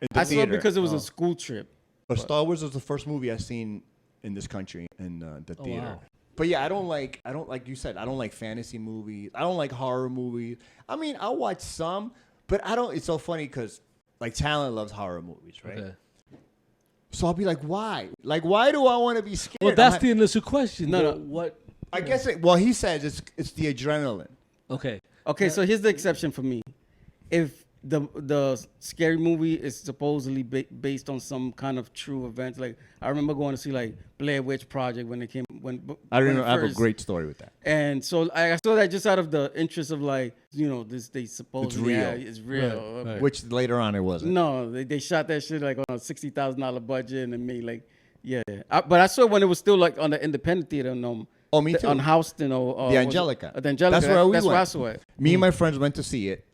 In the I saw it theater. because it was a school trip. But Star Wars was the first movie I seen in this country in the theater. wow. But yeah, I don't like you said, I don't like fantasy movies. I don't like horror movies. I mean, I'll watch some, but I don't. It's so funny because like Talent loves horror movies, right? Okay. So I'll be like, why? Like, why do I want to be scared? Well, that's I'm the initial question. No, though. no. What? I guess he says it's the adrenaline. Okay. Okay, so here's the exception for me. If the scary movie is supposedly based on some kind of true events. Like I remember going to see like Blair Witch Project when it came I remember. I have a great story with that. And so I saw that just out of the interest of like this they supposedly it's real. Right. Which later on it wasn't. No, they shot that shit like on a $60,000 budget and it made like but I saw when it was still like on the independent theater. Oh, me too. On Houston or the Angelica. The Angelica. That's where we went. went. Where I saw it. Me and my friends went to see it,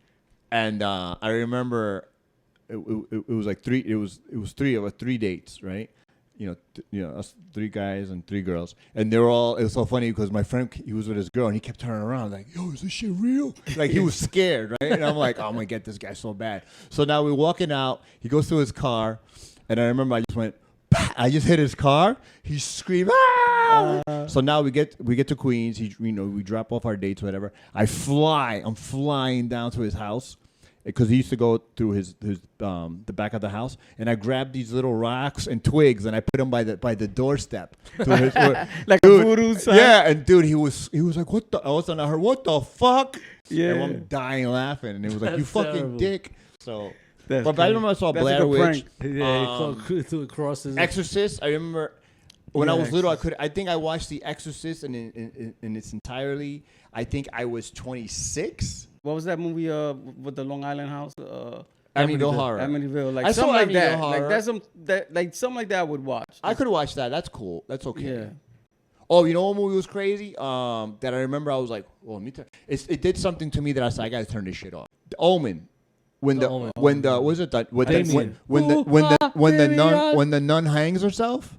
and I remember it was like three. It was 3 dates, right? Us 3 guys and 3 girls, and they were all. It was so funny because my friend, he was with his girl, and he kept turning around like, "Yo, is this shit real?" Like he was scared, right? And I'm like, "Oh, I'm gonna get this guy so bad." So now we're walking out. He goes to his car, and I remember I just went. I just hit his car. He screamed, "Ah!" So now we get to Queens. We drop off our dates, whatever. I'm flying down to his house because he used to go through his the back of the house. And I grabbed these little rocks and twigs and I put them by the doorstep. To his, like dude, a voodoo sign. Yeah, and dude, he was like, "What the?" All of a sudden I heard, "What the fuck?" Yeah, and I'm dying laughing, and it was like, "You fucking terrible. dick." So. That's But I remember I saw That's a Blair good Witch, prank. Yeah, he crosses. Exorcist. I remember when I was little. Exorcist. I think I watched The Exorcist in its entirety. I think I was 26. What was that movie with the Long Island house? Amityville Horror. Amityville, like I saw something like Amityville that. Horror. Like something like that I would watch. I could watch that. That's cool. That's okay. Yeah. Oh, you know what movie was crazy? That I remember. I was like, well, let me tell. It did something to me that I said, I gotta turn this shit off. The Omen. When the nun hangs herself.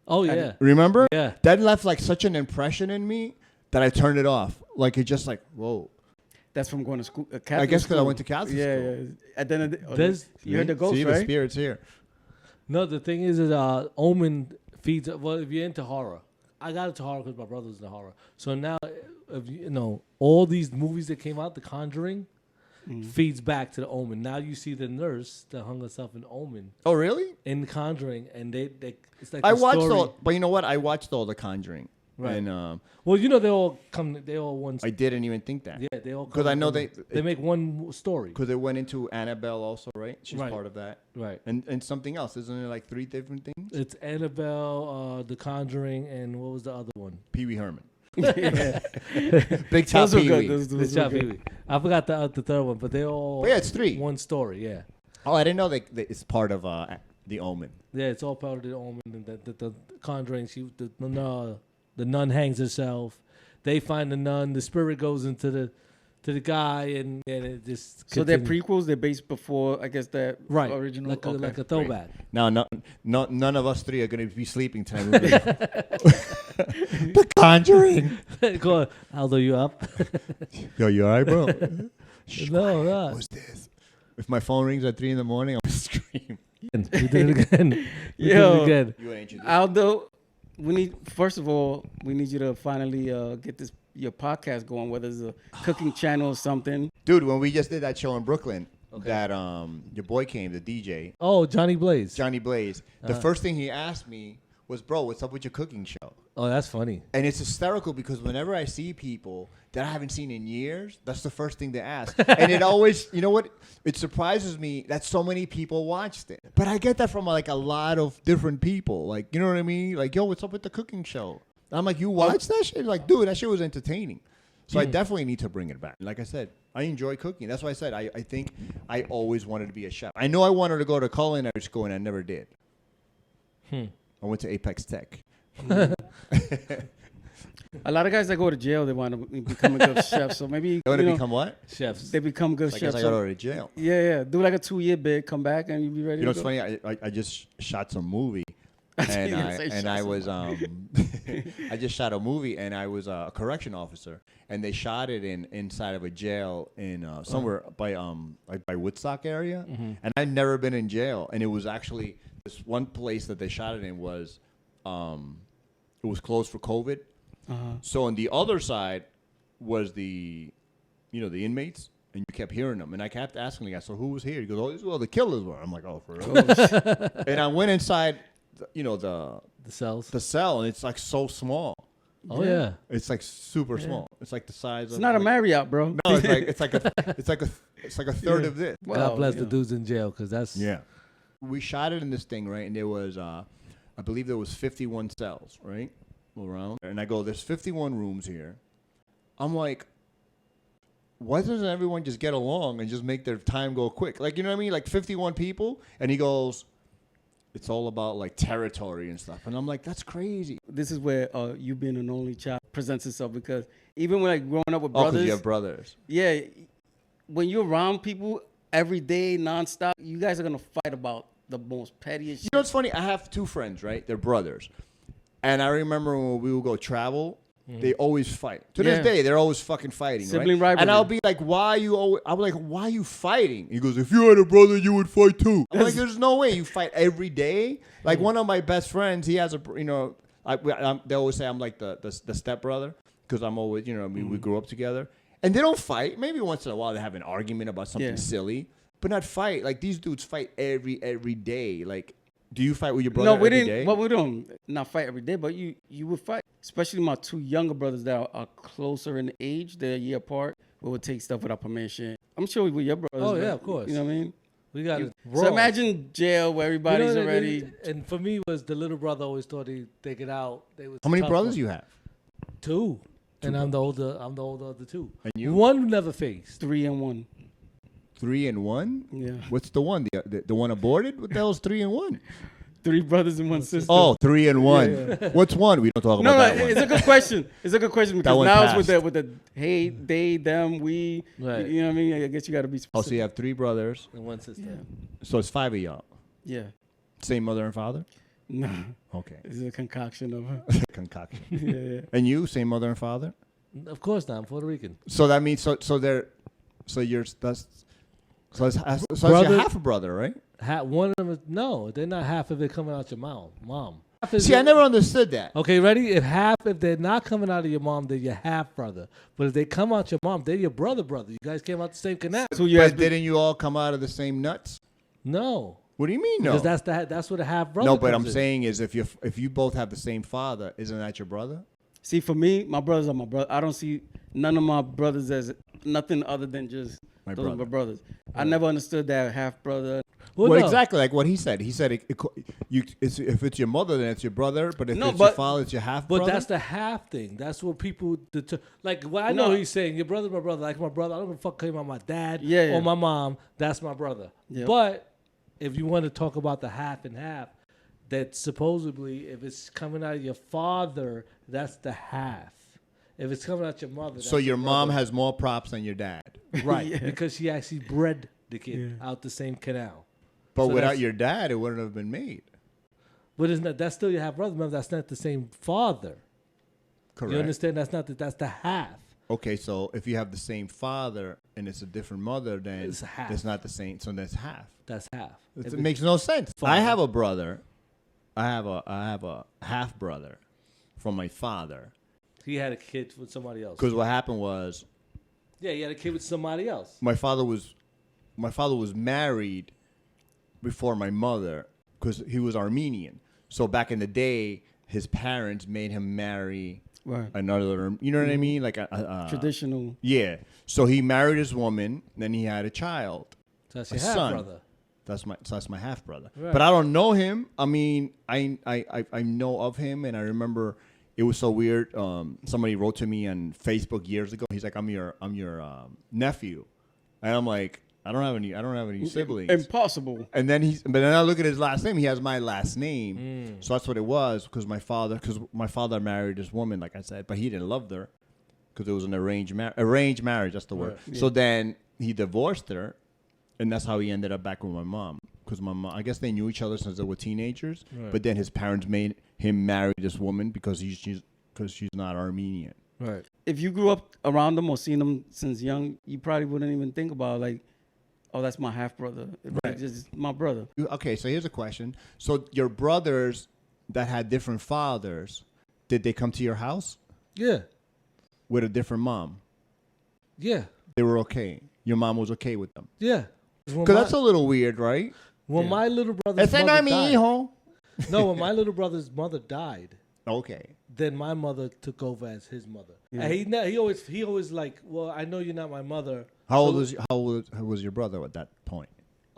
Oh yeah. Remember? Yeah. That left like such an impression in me that I turned it off. Like it just like, whoa. That's from going to school. I guess because I went to Catholic school. Yeah. At the end of the, There's- you heard the ghost, See, the right? spirit's here. No, the thing is that Omen feeds. Well, if you're into horror, I got into horror because my brother was into horror. So now, if all these movies that came out, The Conjuring, feeds back to the Omen. Now you see the nurse that hung herself in Omen Oh, really? in The Conjuring, and they it's like I the watched story. all, but you know what? I watched all The Conjuring. Right. And Well, they all one. I didn't even think that. Yeah, they all. 'Cause I know they make one story. Because it went into Annabelle also, right? She's Right. part of that. Right. And something else. Isn't it like 3 different things? It's Annabelle, The Conjuring, and what was the other one? Pee Wee Herman. Yeah. Big Top Those were Pee good. Wee. Those The were Chop good. Pee-wee. I forgot the third one, but they all. But yeah, it's 3. One story. Yeah. Oh, I didn't know that it's part of The Omen. Yeah, it's all part of the Omen and the Conjuring. The nun hangs herself. They find the nun. The spirit goes into the guy, and it just. So they're continues. prequels. They're based before, I guess, that Right, original. like a, Okay. like a throwback. Now, none of us 3 are going to be sleeping tonight. We're gonna- The Conjuring. Go on, Aldo, you up? Yo, you all right, bro? No, no. What's this? If my phone rings at 3 in the morning, I'm going to scream. We did it again. We did Yo. it again. You ain't introduced. Aldo, first of all, we need you to finally get your podcast going, whether it's a cooking channel or something. Dude, when we just did that show in Brooklyn, that your boy came, the DJ, Oh, Johnny Blaze. Johnny Blaze, the first thing he asked me was, bro, what's up with your cooking show? Oh, that's funny. And it's hysterical because whenever I see people that I haven't seen in years, that's the first thing they ask. And it always, you know what? It surprises me that so many people watched it. But I get that from like a lot of different people. Like, you know what I mean? Like, yo, what's up with the cooking show? And I'm like, you watched that shit? Like, dude, that shit was entertaining. So I definitely need to bring it back. Like I said, I enjoy cooking. That's why I said I think I always wanted to be a chef. I know I wanted to go to culinary school, and I never did. I went to Apex Tech. A lot of guys that go to jail, they want to become a good chef. So maybe You want to become what? Chefs. they become good I guess chefs. I got to go to jail. Yeah. Do like a 2-year bid, come back, and you'll be ready. You know to what's go. funny? I just shot some movie, thought you and were gonna say I shot was I just shot a movie, and I was a correction officer, and they shot it inside of a jail in somewhere by like by Woodstock area, and I'd never been in jail, and it was actually this one place that they shot it in was it was closed for COVID. So on the other side was the inmates, and you kept hearing them. And I kept asking the guy, so who was here? He goes, oh, this is where the killers were. I'm like, oh, for real? And I went inside, the The cells. cell, and it's like so small. Oh yeah. It's like super small. It's like the size It's of. not a like, Marriott, bro. No, it's like a third of this. Well, God bless you the know. dudes in jail because that's Yeah. We shot it in this thing, right? And there was, I believe there was 51 cells, right? Around. And I go, there's 51 rooms here. I'm like, why doesn't everyone just get along and just make their time go quick? Like, you know what I mean? Like 51 people. And he goes, it's all about like territory and stuff. And I'm like, that's crazy. This is where you being an only child presents itself, because even when like growing up with Oh, because brothers, you have brothers. yeah, when you're around people every day, nonstop, you guys are gonna fight about the most pettiest You shit. know what's funny? I have two friends, right? They're brothers. And I remember when we would go travel, they always fight. To Yeah. this day, they're always fucking fighting, Sibling right? And rivalry. I'll be like, why you always, I was like, why are you fighting? He goes, if you had a brother, you would fight too. I'm like, there's no way you fight every day. Like one of my best friends, he has a, you know, they always say I'm like the stepbrother because I'm always, you know, we grew up together. And they don't fight. Maybe once in a while they have an argument about something Yeah. silly, but not fight. Like these dudes fight every day. Like, do you fight with your brother No, we every didn't. day? What we don't not fight every day, but you would fight. Especially my two younger brothers that are closer in age, they're a year apart. We would take stuff without permission. I'm sure with your brothers. Oh, yeah, but- of course. You know what I mean? we got it. So imagine jail where everybody's already. And for me was the little brother always thought he'd take it out. They was How many tough brothers on- you have? Two. And I'm the older of the two. And you? One never faced. 3 and 1. 3 and 1? Yeah. What's the one? The one aborted? What the hell's 3 and 1? 3 brothers and 1 sister. Oh, 3 and 1. What's one? We don't talk No, about no, that one. it's a good question. It's a good question because one now it's passed. with the hey, they, them, we. Right. You know what I mean? I guess you got to be Oh, specific. so you have 3 brothers. And one sister. Yeah. So it's 5 of y'all. Yeah. Same mother and father? No, Okay. this is a concoction of. Concoction. Yeah. And you, same mother and father? Of course not. I'm Puerto Rican. So that means so you're that's so it's Brother- your half a brother, right? One of them, no, they're not half of it coming out your mom. Half is See, I never understood that. Okay, ready? If they're not coming out of your mom, they're your half brother. But if they come out your mom, they're your brother. You guys came out the same canal. So you But guys didn't you all come out of the same nuts? No, What do you mean no? because that's what a half brother. No, but I'm comes in. saying is if you both have the same father, isn't that your brother? see for me, my brothers are my brother. I don't see none of my brothers as nothing other than just My those are brother. my brothers. I never understood that half brother. Well, Well, no. exactly like what he said. He said if it's your mother, then it's your brother. But if No, it's your but- father, it's your half But brother. that's the half thing. That's what people like. What I know No. he's saying, your brother's my brother. Like my brother, I don't give a fuck came out my dad Yeah, yeah. or my mom. That's my brother. Yep. But if you want to talk about the half and half, that supposedly if it's coming out of your father, that's the half. If it's coming out your mother, so that's your mom brother. has more props than your dad. right Yeah. because she actually bred the kid out the same canal. But So without that's- your dad, it wouldn't have been made. But isn't that's still your half brother? Remember, that's not the same father. Correct. You understand? That's the half. Okay, so if you have the same father and it's a different mother, then It's a half. it's not the same. So that's half. That's half. It If makes no sense. father. I have a brother. I have a half brother from my father. he had a kid with somebody else. Because what happened was Yeah, he had a kid with somebody else. my father was married before my mother because he was Armenian. So back in the day, his parents made him marry Right. another. You know what I mean? Like a Traditional. Yeah. So he married his woman. Then he had a child. So that's A your half son. brother. That's my half brother. Right. But I don't know him. I mean, I know of him, and I remember it was so weird. Somebody wrote to me on Facebook years ago. He's like, I'm your nephew, and I'm like, I don't have any siblings. Impossible. And then but then I look at his last name. He has my last name, so that's what it was. Because my father married this woman, like I said, but he didn't love her because it was an arranged marriage. That's the word. Right. So then he divorced her, and that's how he ended up back with my mom. Because my mom, I guess they knew each other since they were teenagers. Right. But then his parents made him marry this woman because she's not Armenian. Right. If you grew up around them or seen them since young, you probably wouldn't even think about like, oh, that's my half brother. It's just my brother. Okay, so here's a question. So your brothers that had different fathers, did they come to your house Yeah. with a different mom? Yeah. They were okay. Your mom was okay with them. Yeah. Because that's a little weird, right? When my little brother's Ese no mother es mi died. hijo. No, when my little brother's mother died, Okay. Then my mother took over as his mother. And he always like, well, I know you're not my mother. How old was your brother at that point?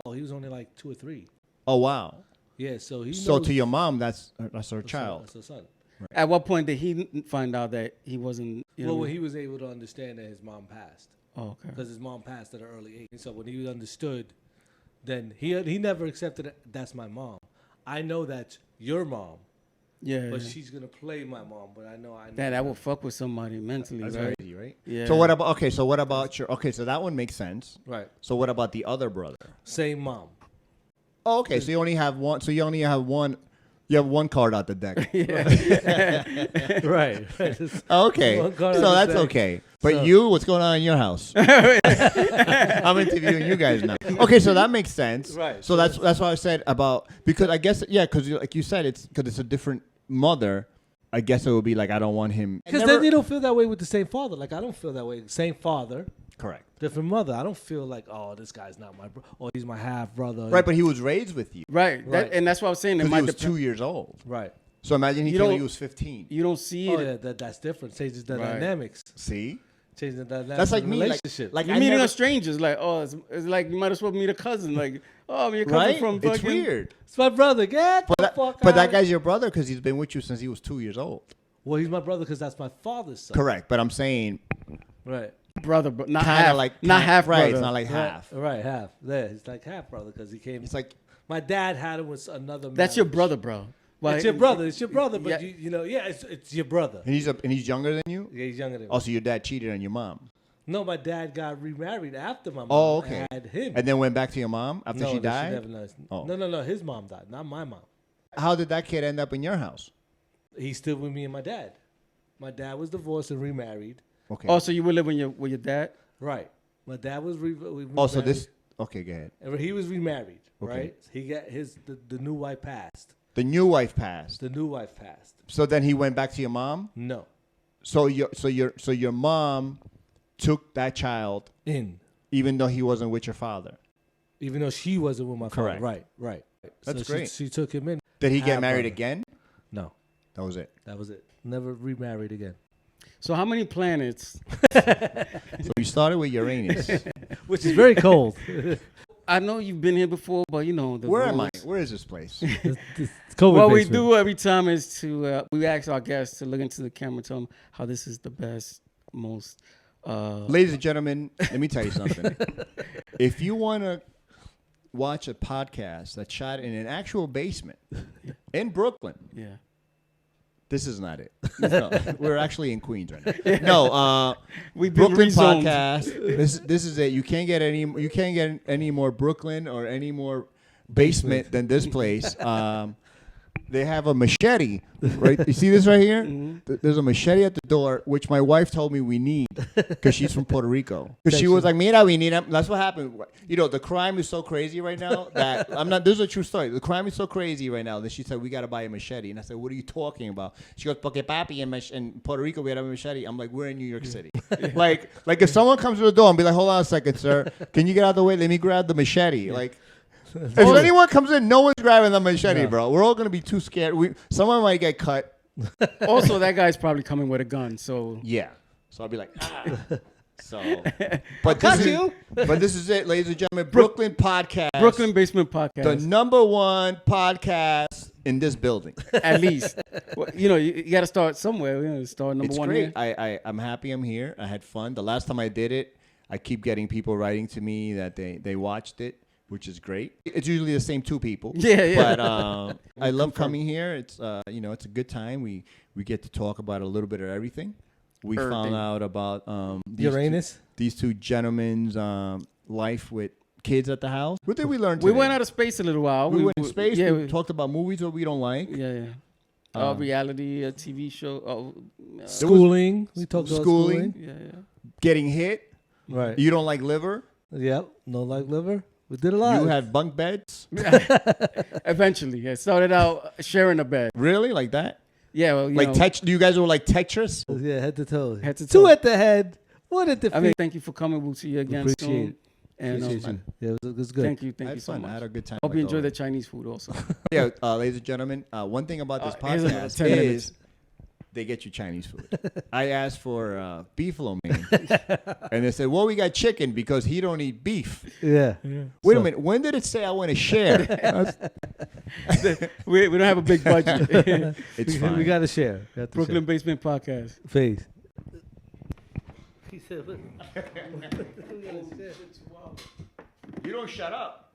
Oh, he was only like 2 or 3. Oh wow. Yeah, so he. So knows to your mom, that's her that's child. That's her son. At what point did he find out that he wasn't? You know, Well, when he was able to understand that his mom passed. oh, okay. Because his mom passed at an early age. So when he understood, then he never accepted it. That's my mom. I know that's your mom, Yeah. but she's gonna play my mom. But I know. That will fuck with somebody mentally, That's right? crazy, right? Yeah. So what about your? Okay, so that one makes sense. Right. So what about the other brother? Same mom. Oh, okay. So you only have one. So you only have one. You have one card out the deck. Right. Okay. One card So out the that's deck. okay. But you, what's going on in your house? I'm interviewing you guys now. Okay, so that makes sense. Right. So that's what I said about, because I guess because like you said, it's because it's a different mother. I guess it would be like I don't want him. Because then you don't feel that way with the same father. Like I don't feel that way. Same father, Correct. different mother. I don't feel like, oh, this guy's not my bro, or he's my half brother. Right, but he was raised with you Right. Right. And that's what I was saying. It because he might was depend. 2 years old. Right. So imagine he You came when don't- he was 15. You don't see Oh it. yeah, that's different. Changes the Right. dynamics. See, Changes the dynamics. that's like of the me. relationship. Like You're I meeting never, a stranger. It's like, oh, it's like you might as well meet a cousin. Like, oh, I'm your cousin right? from It's fucking. weird. it's my brother. Get the fuck But out. that guy's your brother because he's been with you since he was 2 years old. Well, he's my brother because that's my father's son. Correct. But I'm saying Right. Brother, but not kind half. of like not half right. brother. It's not like half. Right. Half. Yeah, he's like half brother because he came. It's like My dad had him with another. That's your marriage. brother, bro. Well, It's your brother. It's your brother. But Yeah. you know, yeah, it's your brother. and he's younger than you. Yeah, he's younger than me. Also, your dad cheated on your mom. No, my dad got remarried after my mom. Oh, okay. Had him. And then went back to your mom after no, she no, died. never knows. Oh. No. His mom died, not my mom. How did that kid end up in your house? He's still with me and my dad. My dad was divorced and remarried. Okay. Oh, so you were living with your dad? Right. My dad was remarried. Also, this. Okay, go ahead. And he was remarried. Okay. Right. He got the new wife passed. The new wife passed. The new wife passed. So then he went back to your mom. No. So your mom took that child even though he wasn't with your father. Even though she wasn't with my Correct. father. Right. That's so great. She took him in. Did he get Half married brother. again? No. That was it. That was it. Never remarried again. So how many planets? So you started with Uranus. Which is very cold. I know you've been here before, but you know the Where am I? rules. Where is this place? It's COVID What we basement. do every time is to we ask our guests to look into the camera, tell them how this is the best, most. Ladies and gentlemen, let me tell you something. If you want to watch a podcast that's shot in an actual basement in Brooklyn, Yeah. this is not it. No, we're actually in Queens right now. No, We've been Brooklyn rezoned. podcast. This is it. You can't get any more Brooklyn or any more basement than this place. They have a machete, right? You see this right here? There's a machete at the door, which my wife told me we need because she's from Puerto Rico. Because she was like, "Mira, we need 'em." That's what happened. You know, the crime is so crazy right now that I'm not. This is a true story. The crime is so crazy right now that she said we got to buy a machete, and I said, "What are you talking about?" She goes, "Porque papi in Puerto Rico we have a machete." I'm like, "We're in New York City." like if someone comes to the door and be like, "Hold on a second, sir, can you get out of the way? Let me grab the machete." Like. If anyone comes in, no one's grabbing the machete, bro. We're all gonna be too scared. Someone might get cut. Also, that guy's probably coming with a gun. So Yeah. So I'll be like, So, but this is it, ladies and gentlemen. Brooklyn podcast, Brooklyn Basement Podcast, the #1 podcast in this building. at least. Well, you know, you got to start somewhere. You know, start number It's one great. here. I'm happy I'm here. I had fun. The last time I did it, I keep getting people writing to me that they watched it, which is great. It's usually the same 2 people. Yeah. But I love coming here. It's it's a good time. We get to talk about a little bit of everything. We found out about Uranus. these 2 gentlemen's life with kids at the house. What did we learn We today? went out of space a little while. We went in space. Yeah, we talked about movies that we don't like. yeah. Reality, a TV show. Schooling. We talked about Schooling. schooling. Yeah. Getting hit. Right. You don't like liver. Yep. No like liver. We did a lot. You had bunk beds. Eventually, it started out sharing a bed. Really? Like that? Yeah, well, Like you guys were like Tetris? Yeah, head to toe. Head to 2 toe. at the head. 1 at the feet. I mean, thank you for coming. We'll see you again Appreciate soon. it. And Appreciate you. Yeah, it was good. thank you I had so fun. much. I had a good time. Hope you with enjoy all the of it. Chinese food also. Yeah, ladies and gentlemen, one thing about this Here's another podcast 10 minutes. is they get you Chinese food. I asked for beef lo mein, and they said, "Well, we got chicken because he don't eat beef." Yeah. Wait a minute. When did it say I want to share? We don't have a big budget. It's fine. We got to share. Brooklyn Basement Podcast. Face. He said, You don't shut up.